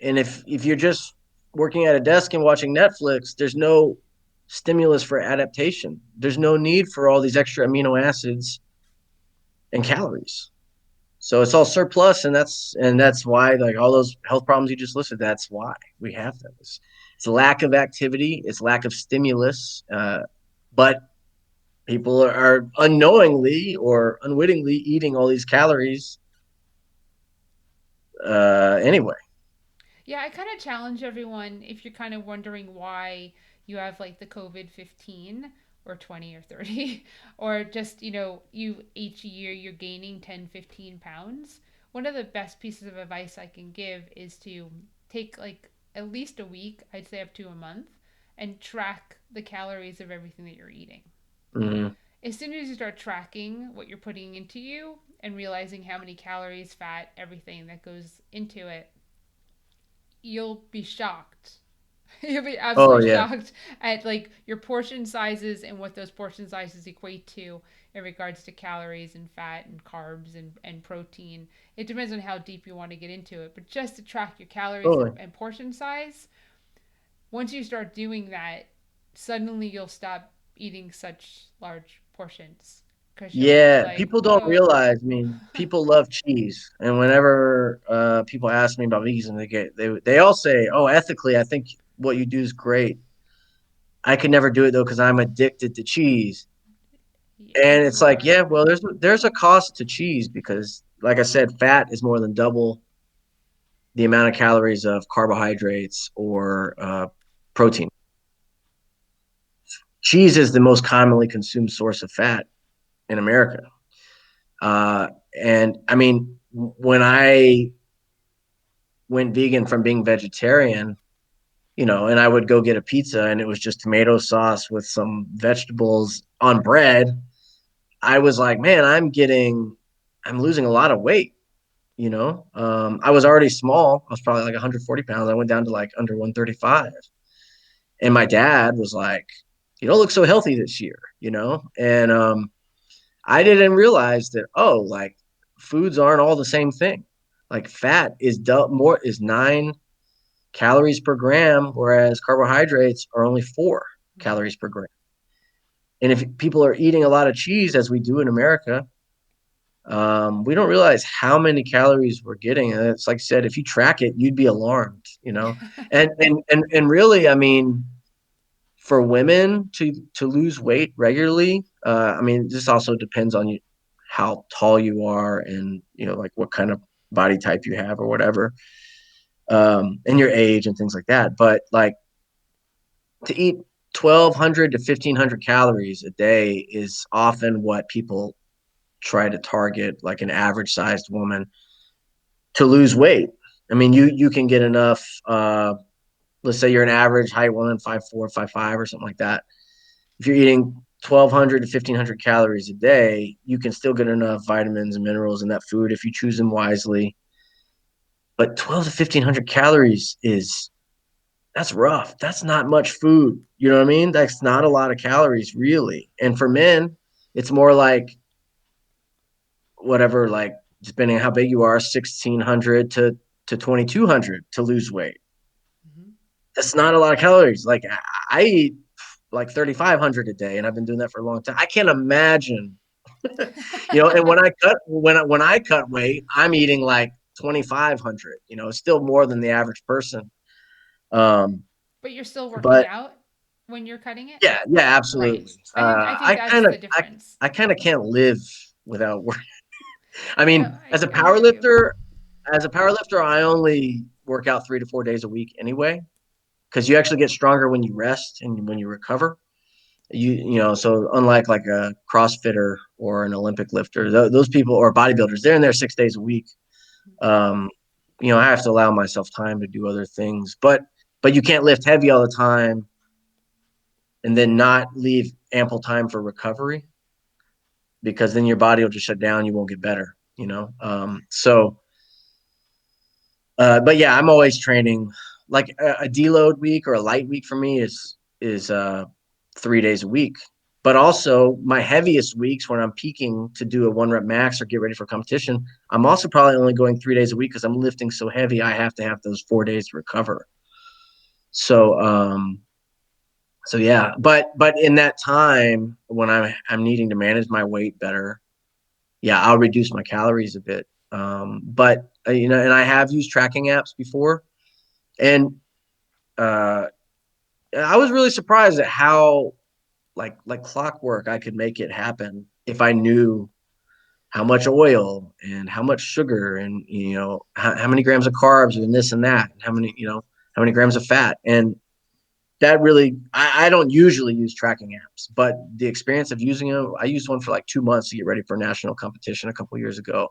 And if you're just working at a desk and watching Netflix, there's no stimulus for adaptation. There's no need for all these extra amino acids and calories. So it's all surplus, and that's why like all those health problems you just listed. That's why we have them. It's lack of activity, it's lack of stimulus, but people are unknowingly or unwittingly eating all these calories anyway. Yeah, I kind of challenge everyone if you're kind of wondering why you have like the COVID 15 or 20 or 30, or just, you each year you're gaining 10, 15 pounds. One of the best pieces of advice I can give is to take like at least a week, I'd say up to a month, and track the calories of everything that you're eating. Mm-hmm. As soon as you start tracking what you're putting into you and realizing how many calories, fat, everything that goes into it, you'll be shocked. You'll be Oh absolutely yeah. shocked at like your portion sizes and what those portion sizes equate to in regards to calories and fat and carbs and protein. It depends on how deep you want to get into it. But just to track your calories Totally. and portion size, once you start doing that, suddenly you'll stop eating such large portions because you'll be Yeah, like, people don't whoa. realize. I mean, people love cheese, and whenever people ask me about veganism, they all say, "Oh, ethically, I think what you do is great. I could never do it though because I'm addicted to cheese." And You it's like, are. yeah, well, there's a cost to cheese because, like I said, fat is more than double the amount of calories of carbohydrates or protein. Cheese is the most commonly consumed source of fat in America. Uh, and I mean, when I went vegan from being vegetarian, and I would go get a pizza and it was just tomato sauce with some vegetables on bread. I was like, man, I'm losing a lot of weight. I was already small. I was probably like 140 pounds. I went down to like under 135. And my dad was like, you don't look so healthy this year. And I didn't realize that, oh, like foods aren't all the same thing. Like fat is 9 calories per gram, whereas carbohydrates are only 4 calories per gram. And if people are eating a lot of cheese, as we do in America, we don't realize how many calories we're getting. And it's like I said, if you track it, you'd be alarmed. And really, I mean, for women to lose weight regularly, I mean, this also depends on you, how tall you are, and like what kind of body type you have or whatever, and your age and things like that. But like to eat 1,200 to 1,500 calories a day is often what people try to target, like an average sized woman, to lose weight. I mean, you can get enough. Let's say you're an average height woman, 5'4", 5'5", or something like that. If you're eating 1,200 to 1,500 calories a day, you can still get enough vitamins and minerals in that food if you choose them wisely. But 12 to 1,500 calories that's rough. That's not much food. You know what I mean? That's not a lot of calories, really. And for men, it's more like whatever, like depending on how big you are, 1,600 to 2,200 to lose weight. Mhm. That's not a lot of calories. Like I eat like 3,500 a day, and I've been doing that for a long time. I can't imagine, and when I cut weight, I'm eating like 2,500. It's still more than the average person. Um, But you're still working but out when you're cutting it? yeah, yeah, Right. absolutely. I think I that's kind of the I, difference. I kind of can't live without work. I No, mean, I hear you. as a power lifter, I only work out 3 to 4 days a week anyway, because you actually get stronger when you rest and when you recover. So unlike like a CrossFitter or an Olympic lifter, those people, or bodybuilders, they're in there 6 days a week. Um, I have to allow myself time to do other things, but you can't lift heavy all the time and then not leave ample time for recovery, because then your body will just shut down. You won't get better. But yeah, I'm always training. Like a deload week or a light week for me is 3 days a week. But also my heaviest weeks, when I'm peaking to do a 1 rep max or get ready for competition, I'm also probably only going 3 days a week because I'm lifting so heavy. I have to have those 4 days to recover. So yeah, but in that time when I'm needing to manage my weight better, yeah, I'll reduce my calories a bit. But and I have used tracking apps before, and uh, I was really surprised at how like clockwork I could make it happen if I knew how much oil and how much sugar and how many grams of carbs and this and that, and how many grams of fat. And that really, I don't usually use tracking apps, but the experience of using them, I used one for like 2 months to get ready for a national competition a couple years ago.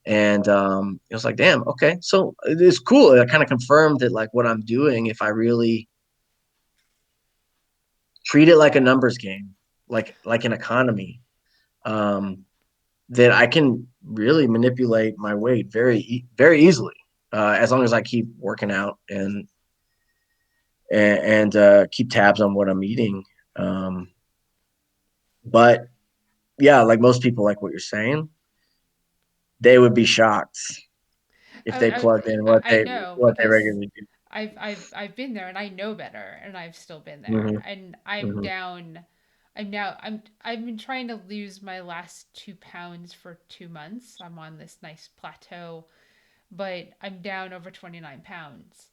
And it was like, damn, okay, so it's cool. It kind of confirmed that like what I'm doing, if I really treat it like a numbers game, like an economy, um, that I can really manipulate my weight very easily. as long as I keep working out keep tabs on what I'm eating. Um, but yeah, like most people, like what you're saying, they would be shocked if they plugged in I know what they because regularly do. I've been there and I know better and I've still been there Hmm. and I'm Hmm. down. I've been trying to lose my last 2 pounds for 2 months. I'm on this nice plateau, but I'm down over 29 pounds.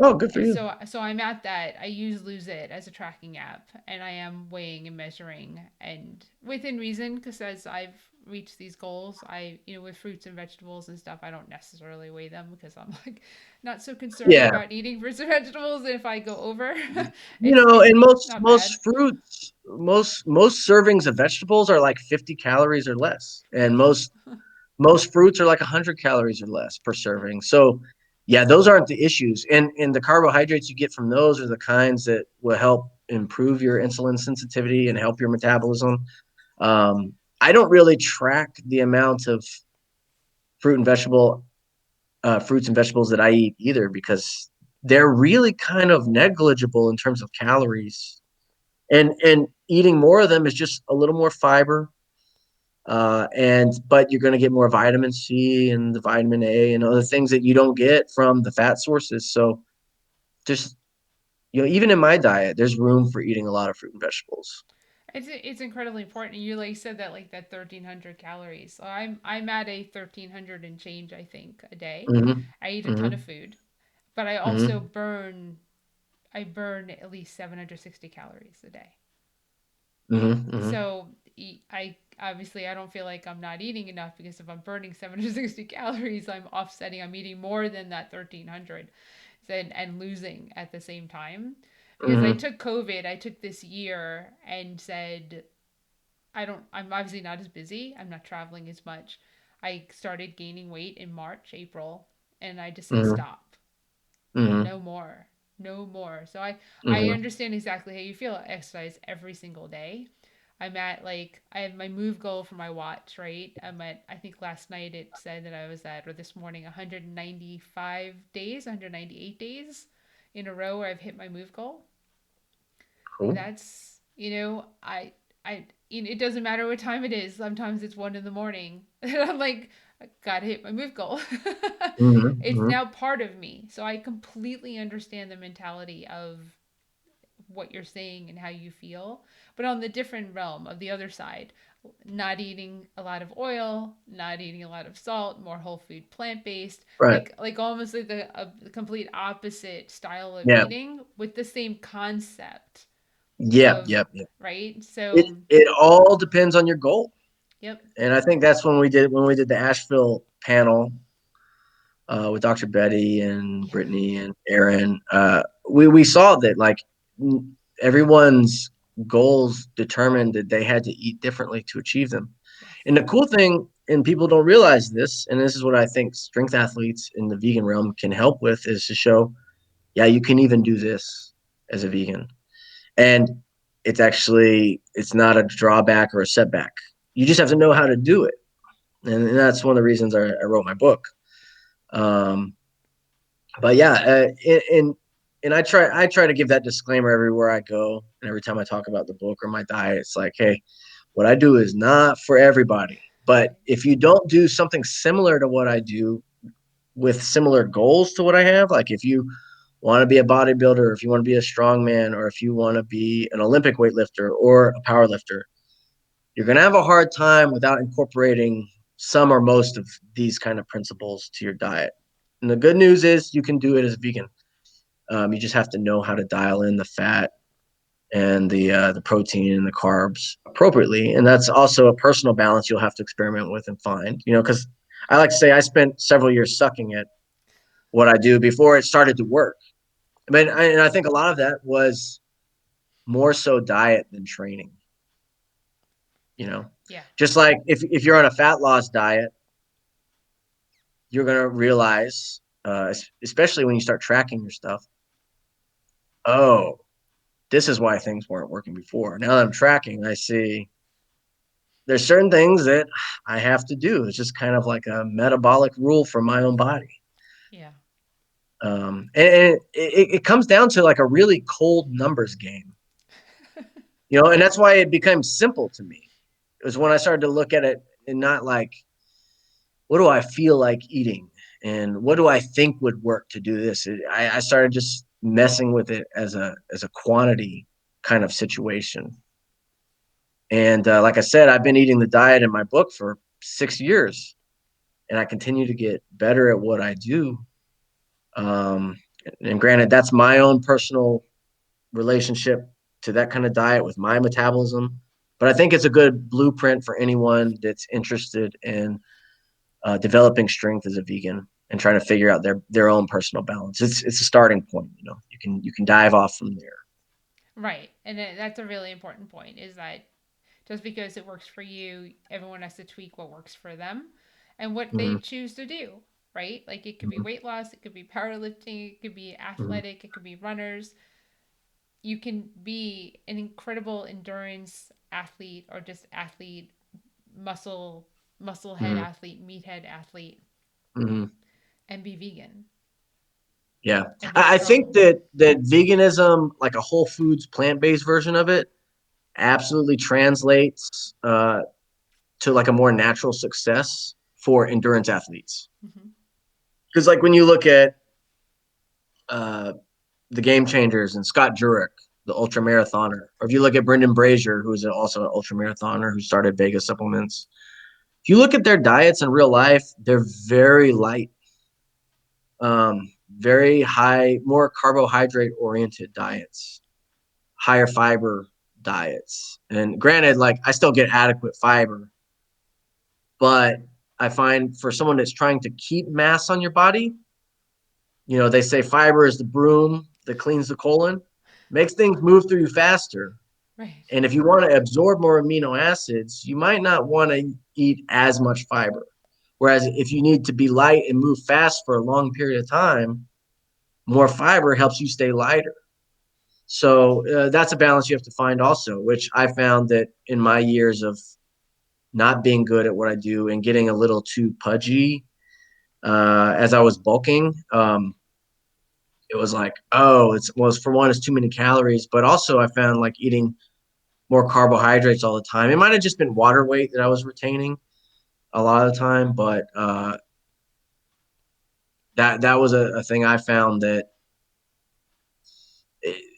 Oh, good for And you. so I'm at that. I use Lose It as a tracking app, and I am weighing and measuring, and within reason, because as I've reached these goals, with fruits and vegetables and stuff, I don't necessarily weigh them because I'm like not so concerned Yeah, about eating fruits and vegetables. And if I go over, you know, it's and not bad. most fruits, most servings of vegetables are like 50 calories or less, and Yep. most fruits are like 100 calories or less per serving. So, yeah, those aren't the issues, and the carbohydrates you get from those are the kinds that will help improve your insulin sensitivity and help your metabolism. I don't really track the amount of fruit and vegetable fruits and vegetables that I eat either because they're really kind of negligible in terms of calories. And eating more of them is just a little more fiber. And but you're going to get more vitamin C and the vitamin A and other things that you don't get from the fat sources. So just even in my diet, there's room for eating a lot of fruit and vegetables. It's incredibly important. You like said that like that 1,300 calories. So I'm at a 1,300 and change I think a day. Mm-hmm. I eat a ton of Mm-hmm. food, but I also Mm-hmm. burn at least 760 calories a day. Mm-hmm. Mm-hmm. So I obviously I don't feel like I'm not eating enough because if I'm burning 760 calories, I'm offsetting. I'm eating more than that 1,300, and losing at the same time. Because I Mm-hmm. took COVID, I took this year and said I'm obviously not as busy. I'm not traveling as much. I started gaining weight in March, April, and I just said Mm-hmm. stop. Mm-hmm. No more. No more. So I Mm-hmm. understand exactly how you feel. I exercise every single day. I'm at like I have my move goal for my watch, right? I'm at I think last night it said that I was at or this morning 195 days, 198 days in a row where I've hit my move goal. Cool. That's it doesn't matter what time it is. Sometimes it's 1 in the morning and I'm like I gotta hit my move goal. Mm-hmm. It's Mm-hmm. now part of me, so I completely understand the mentality of what you're saying and how you feel, but on the different realm of the other side, not eating a lot of oil, not eating a lot of salt, more whole food, plant based, Right. like almost like the complete opposite style of Yeah. eating with the same concept Yep. of, Yep. Yep. right? It So, it all depends on your goal. yep, And I think that's when we did the Asheville panel with Dr. Betty and yeah, Brittany and Aaron. We saw that like everyone's goals determined that they had to eat differently to achieve them. yes, And the cool thing, and people don't realize this, and this is what I think strength athletes in the vegan realm can help with, is to show, yeah, you can even do this as a vegan. And it's not a drawback or a setback. You just have to know how to do it. And that's one of the reasons I wrote my book. Um, but yeah, and I try to give that disclaimer everywhere I go and every time I talk about the book or my diet. It's like, hey, what I do is not for everybody. But right, if you don't do something similar to what I do with similar goals to what I have, like if you want to be a bodybuilder, if you want to be a strongman, or if you want to be an Olympic weightlifter or a power lifter, you're going to have a hard time without incorporating some or most of these kind of principles to your diet. And the good news is you can do it as a vegan. You just have to know how to dial in the fat and the protein and the carbs appropriately, and that's also a personal balance you'll have to experiment with and find. Because I like to say I spent several years sucking at what I do before it started to work. And I think a lot of that was more so diet than training. You know, yeah, just like if you're on a fat loss diet, you're gonna realize, especially when you start tracking your stuff, oh, this is why things weren't working before. Now that I'm tracking, I see there's certain things that I have to do. It's just kind of like a metabolic rule for my own body. yeah. And it comes down to like a really cold numbers game, and that's why it became simple to me. It was when I started to look at it and not like, what do I feel like eating? And what do I think would work to do this? I started just messing with it as a quantity kind of situation. And like I said, I've been eating the diet in my book for 6 years, and I continue to get better at what I do. Um, and granted, that's my own personal relationship to that kind of diet with my metabolism. But I think it's a good blueprint for anyone that's interested in developing strength as a vegan and trying to figure out their own personal balance. It's a starting point. You can dive off from there. Right. And that's a really important point is that just because it works for you, everyone has to tweak what works for them and what they Mm-hmm. choose to do, right? Like it could be Mm-hmm. weight loss, it could be powerlifting, it could be Mm-hmm. athletic, it could be runners. You can be an incredible endurance athlete or just athlete, muscle muscle head Mm-hmm. athlete, meathead athlete Mm-hmm. and be vegan Yeah, and be I think strong. that veganism, like a whole foods plant based version of it, absolutely translates to like a more natural success for endurance athletes. Mm-hmm. Because like when you look at uh, the game changers and Scott Jurek, the ultra marathoner, or if you look at Brendan Brazier, who's also an ultra marathoner who started Vega supplements, if you look at their diets in real life, they're very light, very high, more carbohydrate oriented diets, higher fiber diets. And granted, like I still get adequate fiber, but I find for someone that's trying to keep mass on your body, they say fiber is the broom that cleans the colon, makes things move through you faster. Right. And if you want to absorb more amino acids, you might not want to eat as much fiber. Whereas if you need to be light and move fast for a long period of time, more fiber helps you stay lighter. So that's a balance you have to find also, which I found that in my years of not being good at what I do and getting a little too pudgy as I was bulking, it was like, oh, for one, it's too many calories, but also I found like eating more carbohydrates all the time. It might have just been water weight that I was retaining a lot of the time, but that was a thing I found that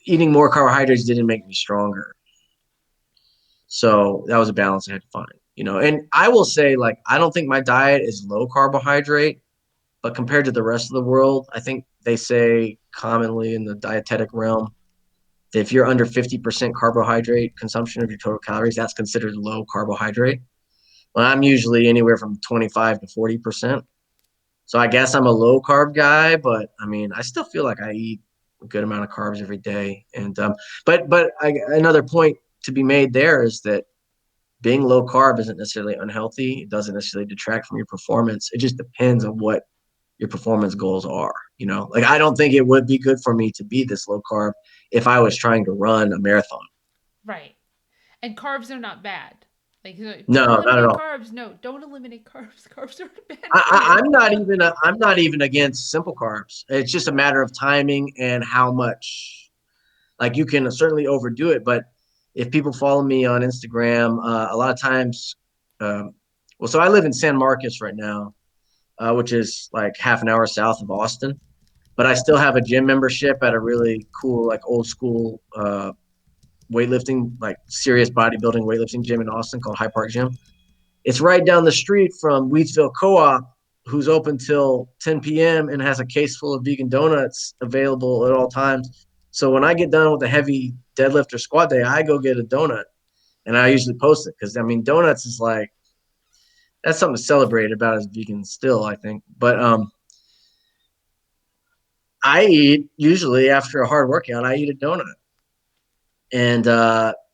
eating more carbohydrates didn't make me stronger. So that was a balance I had to find. And I will say, like, I don't think my diet is low carbohydrate, but compared to the rest of the world, I think they say commonly in the dietetic realm that if you're under 50% carbohydrate consumption of your total calories, that's considered low carbohydrate. Well, I'm usually anywhere from 25 to 40%. So I guess I'm a low carb guy, but I mean, I still feel like I eat a good amount of carbs every day. And another point to be made there is that being low carb isn't necessarily unhealthy. It doesn't necessarily detract from your performance. It just depends on what your performance goals are. Like I don't think it would be good for me to be this low carb if I was trying to run a marathon. Right. And carbs are not bad. Like No, not at eliminate all. carbs. No, don't eliminate carbs. Carbs are bad for I, you. I'm not even I'm not even against simple carbs. It's just a matter of timing and how much. Like you can certainly overdo it, but if people follow me on Instagram, a lot of times, well, so I live in San Marcos right now, which is like half an hour south of Austin. But I still have a gym membership at a really cool, like old school weightlifting, like serious bodybuilding weightlifting gym in Austin called High Park Gym. It's right down the street from Wheatsville Co-op, who's open till 10 p.m. and has a case full of vegan donuts available at all times. So when I get done with a heavy deadlift or squat day, I go get a donut and I usually post it because I mean donuts is like that's something to celebrate about as vegan still, I think. But I eat usually after a hard workout, I eat a donut. And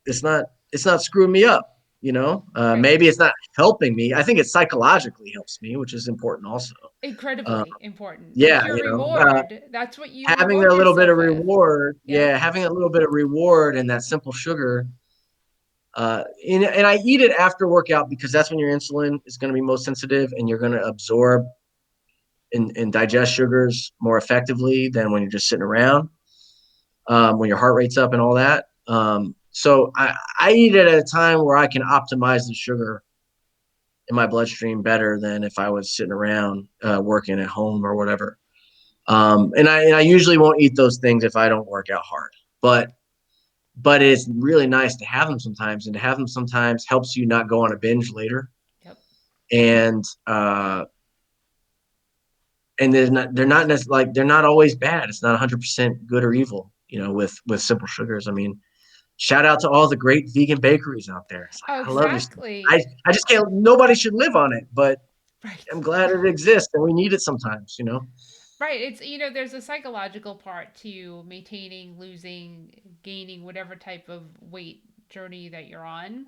it's not screwing me up. Right. Maybe it's not helping me. I think it psychologically helps me, which is important also. uh, Incredibly important. That's yeah, your reward. That's what you having reward a little bit yourself of with. reward, Yep. yeah, having a little bit of reward and that simple sugar. And I eat it after workout because that's when your insulin is going to be most sensitive and you're going to absorb and digest sugars more effectively than when you're just sitting around, when your heart rate's up and all that. So I eat it at a time where I can optimize the sugar in my bloodstream better than if I was sitting around working at home or whatever. And I usually won't eat those things if I don't work out hard. But it's really nice to have them sometimes, and to have them sometimes helps you not go on a binge later. Yep. And they're not like they're not always bad. It's not 100% good or evil, with simple sugars. I mean, shout out to all the great vegan bakeries out there. It's Oh, like I love your stuff. I exactly. I just can't. Nobody should live on it, but Right. I'm glad it exists and we need it sometimes. Right. It's, there's a psychological part to maintaining, losing, gaining whatever type of weight journey that you're on.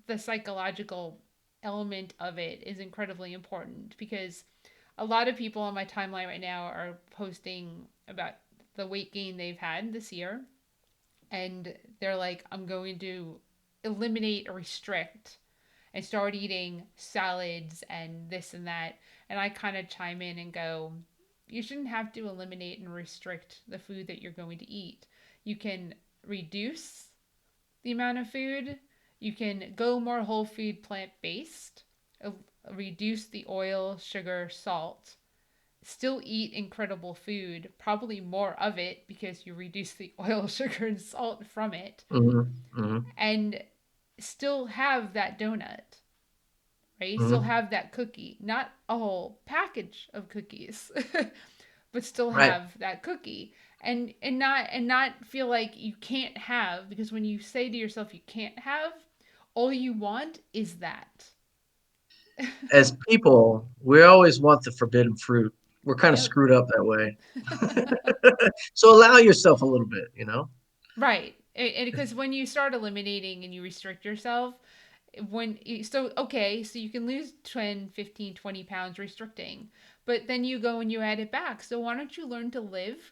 The psychological element of it is incredibly important because a lot of people on my timeline right now are posting about the weight gain they've had this year. And they're like, I'm going to eliminate or restrict and start eating salads and this and that. And I kind of chime in and go, you shouldn't have to eliminate and restrict the food that you're going to eat. You can reduce the amount of food, you can go more whole food plant based, reduce the oil, sugar, salt, still eat incredible food, probably more of it because you reduce the oil, sugar, and salt from it, Mm-hmm. and still have that donut, right? You still Mm-hmm. have that cookie, not a whole package of cookies, but still Right. have that cookie. And not feel like you can't have, because when you say to yourself you can't have, all you want is that. As people, we always want the forbidden fruit. We're kind of Yep. screwed up that way. So allow yourself a little bit. Right. And because when you start eliminating and you restrict yourself, so you can lose 10, 15, 20 pounds restricting, but then you go and you add it back. So why don't you learn to live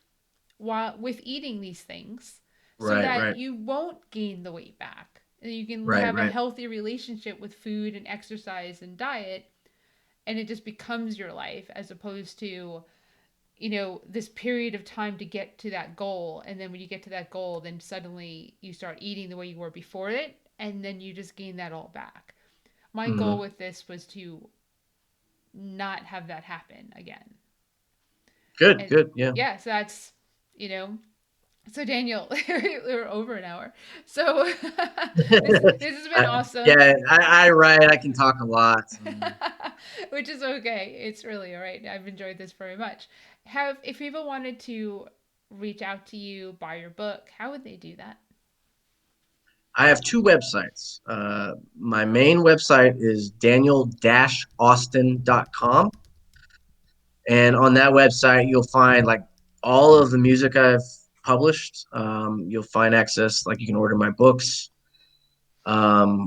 while with eating these things so Right, that right, you won't gain the weight back? And you can right, have a right. healthy relationship with food and exercise and diet, and it just becomes your life as opposed to, this period of time to get to that goal. And then when you get to that goal, then suddenly you start eating the way you were before it. And then you just gain that all back. My goal Hmm. with this was to not have that happen again. Good, And good. Yeah. yeah, so that's, you know, so Daniel, we're over an hour. So this has been I, awesome. yeah, I write. I can talk a lot. So. Which is okay. It's really all right. I've enjoyed this very much. Have If people wanted to reach out to you, buy your book, how would they do that? I have two websites. My main website is daniel-austin.com. And on that website, you'll find like all of the music I've published. You'll find access, like you can order my books,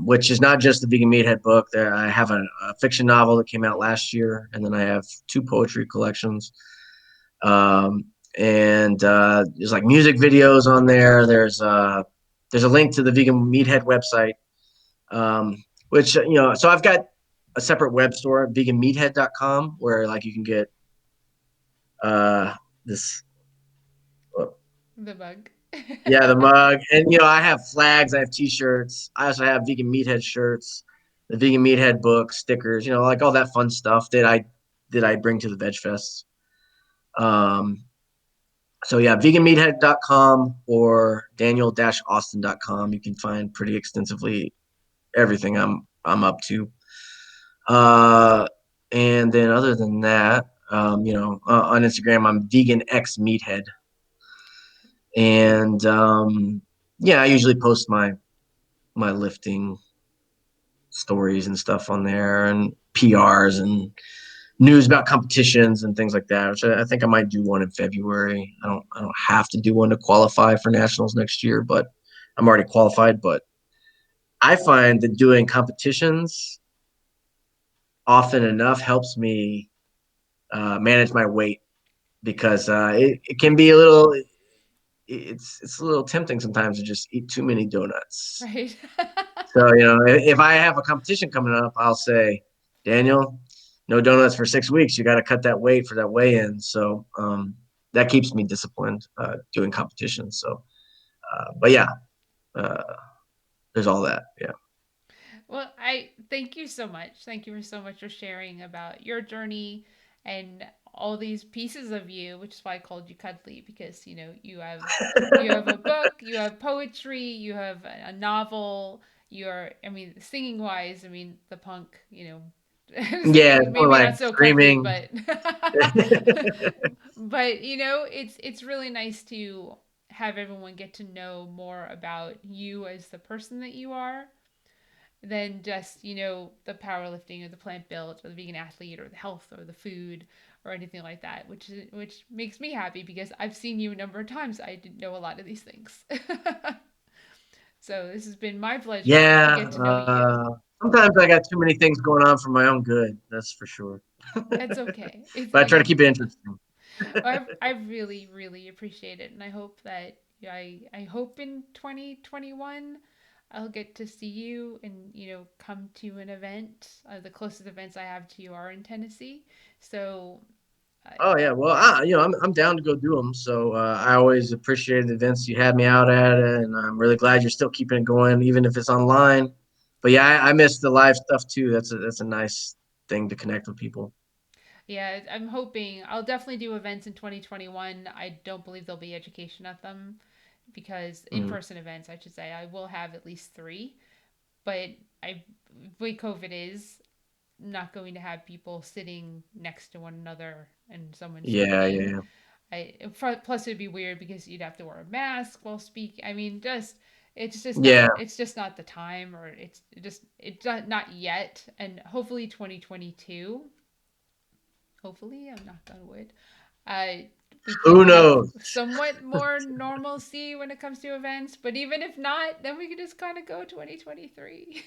which is not just the Vegan Meathead book. There, I have a fiction novel that came out last year, and then I have two poetry collections. Um, and there's like music videos on there. There's a link to the Vegan Meathead website, which So I've got a separate web store, veganmeathead.com, where like you can get uh, this. The bug. Yeah, the mug, and I have flags, I have T-shirts, I also have Vegan Meathead shirts, the Vegan Meathead book, stickers, like all that fun stuff that I bring to the Veg Fest. Um, so yeah, veganmeathead.com or daniel-austin.com. You can find pretty extensively everything I'm up to. Uh, and then other than that, on Instagram I'm vegan x meathead, and yeah, I usually post my lifting stories and stuff on there, and PRs and news about competitions and things like that, which I think I might do one in February. I don't have to do one to qualify for nationals next year, but I'm already qualified. But I find that doing competitions often enough helps me manage my weight, because it can be it's a little tempting sometimes to just eat too many donuts. Right. So, if I have a competition coming up, I'll say, Daniel, no donuts for 6 weeks. You got to cut that weight for that weigh in. So that keeps me disciplined doing competitions. So, but yeah, uh, there's all that. Yeah. Well, I thank you so much. Thank you so much for sharing about your journey and all these pieces of you, which is why I called you Cuddly, because you have a book, you have poetry, you have a novel, you're, I mean, singing wise, I mean, the punk, Yeah, it's more maybe like not so cuddly, screaming. but but it's really nice to have everyone get to know more about you as the person that you are than just, the powerlifting or the plant built or the vegan athlete or the health or the food or anything like that, which makes me happy because I've seen you a number of times. I didn't know a lot of these things. So this has been my pleasure to Yeah. get to know you. Sometimes I got too many things going on for my own good. That's for sure. That's okay. But I try to keep it interesting. I really really appreciate it, and I hope that I hope in 2021 I'll get to see you and come to an event. The closest events I have to you are in Tennessee, so Oh yeah, well, I'm down to go do them. So I always appreciate the events you had me out at, and I'm really glad you're still keeping it going, even if it's online. But yeah, I miss the live stuff too. That's a nice thing to connect with people. yeah, I'm hoping I'll definitely do events in 2021. I don't believe there'll be education at them because Mhm. in-person events, I should say, I will have at least three. But I, the way COVID is, not going to have people sitting next to one another and someone Yeah, yeah, speaking. yeah, Plus it'd be weird because you'd have to wear a mask while speaking. I mean, just yeah. it's just not the time, or it's not yet. And hopefully 2022. Hopefully, I'm knocked on wood. Uh, we can Who have knows? somewhat more normalcy when it comes to events. But even if not, then we can just kind of go 2023.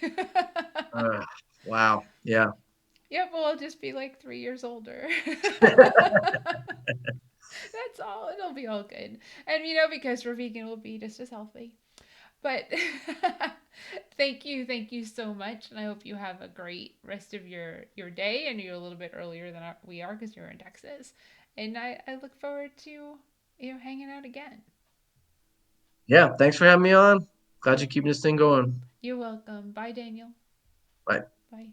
Uh, wow. Yeah. Yep, well, I'll just be like 3 years older. That's all. It'll be all good. And because we're vegan, we'll be just as healthy. But thank you so much, and I hope you have a great rest of your day. And you're a little bit earlier than we are because you're in Texas, and I look forward to hanging out again. Yeah. Thanks for having me on. Glad you're keeping this thing going. You're welcome. Bye, Daniel. Bye. Bye.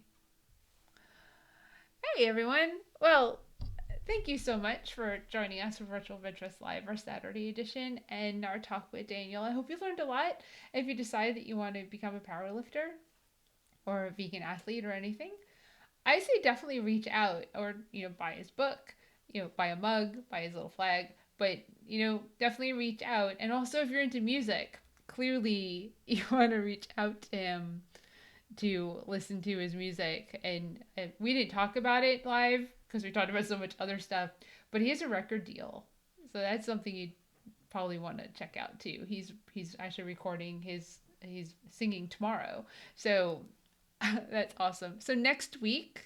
Hey, everyone. Well, thank you so much for joining us for Virtual Vegfest Live, our Saturday edition, and our talk with Daniel. I hope you learned a lot. If you decide that you want to become a powerlifter or a vegan athlete or anything, I say definitely reach out or, buy his book, buy a mug, buy his little flag, but, definitely reach out. And also, if you're into music, clearly you want to reach out to him to listen to his music. And we didn't talk about it live because we talked about so much other stuff, but he has a record deal. So that's something you'd probably want to check out too. He's actually recording he's singing tomorrow. So that's awesome. So next week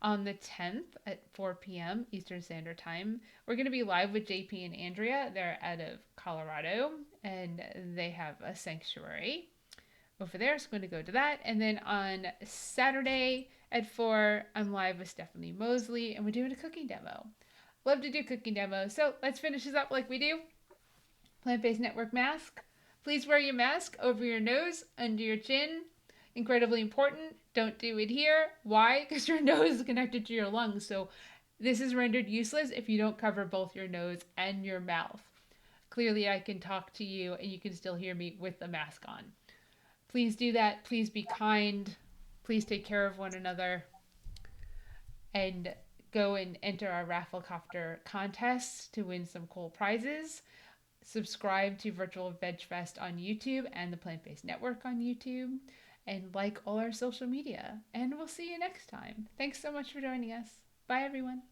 on the 10th at 4 p.m. Eastern Standard Time, we're going to be live with JP and Andrea. They're out of Colorado and they have a sanctuary over there. So I'm going to go to that. And then on Saturday at 4, I'm live with Stephanie Mosley and we're doing a cooking demo. Love to do cooking demos. So let's finish this up like we do. Plant based network mask. Please wear your mask over your nose, under your chin. Incredibly important. Don't do it here. Why? Because your nose is connected to your lungs. So this is rendered useless if you don't cover both your nose and your mouth. Clearly, I can talk to you and you can still hear me with the mask on. Please do that. Please be kind. Please take care of one another. And go and enter our Rafflecopter contest to win some cool prizes. Subscribe to Virtual Vegfest on YouTube and the Plant Based Network on YouTube. And like all our social media. And we'll see you next time. Thanks so much for joining us. Bye, everyone.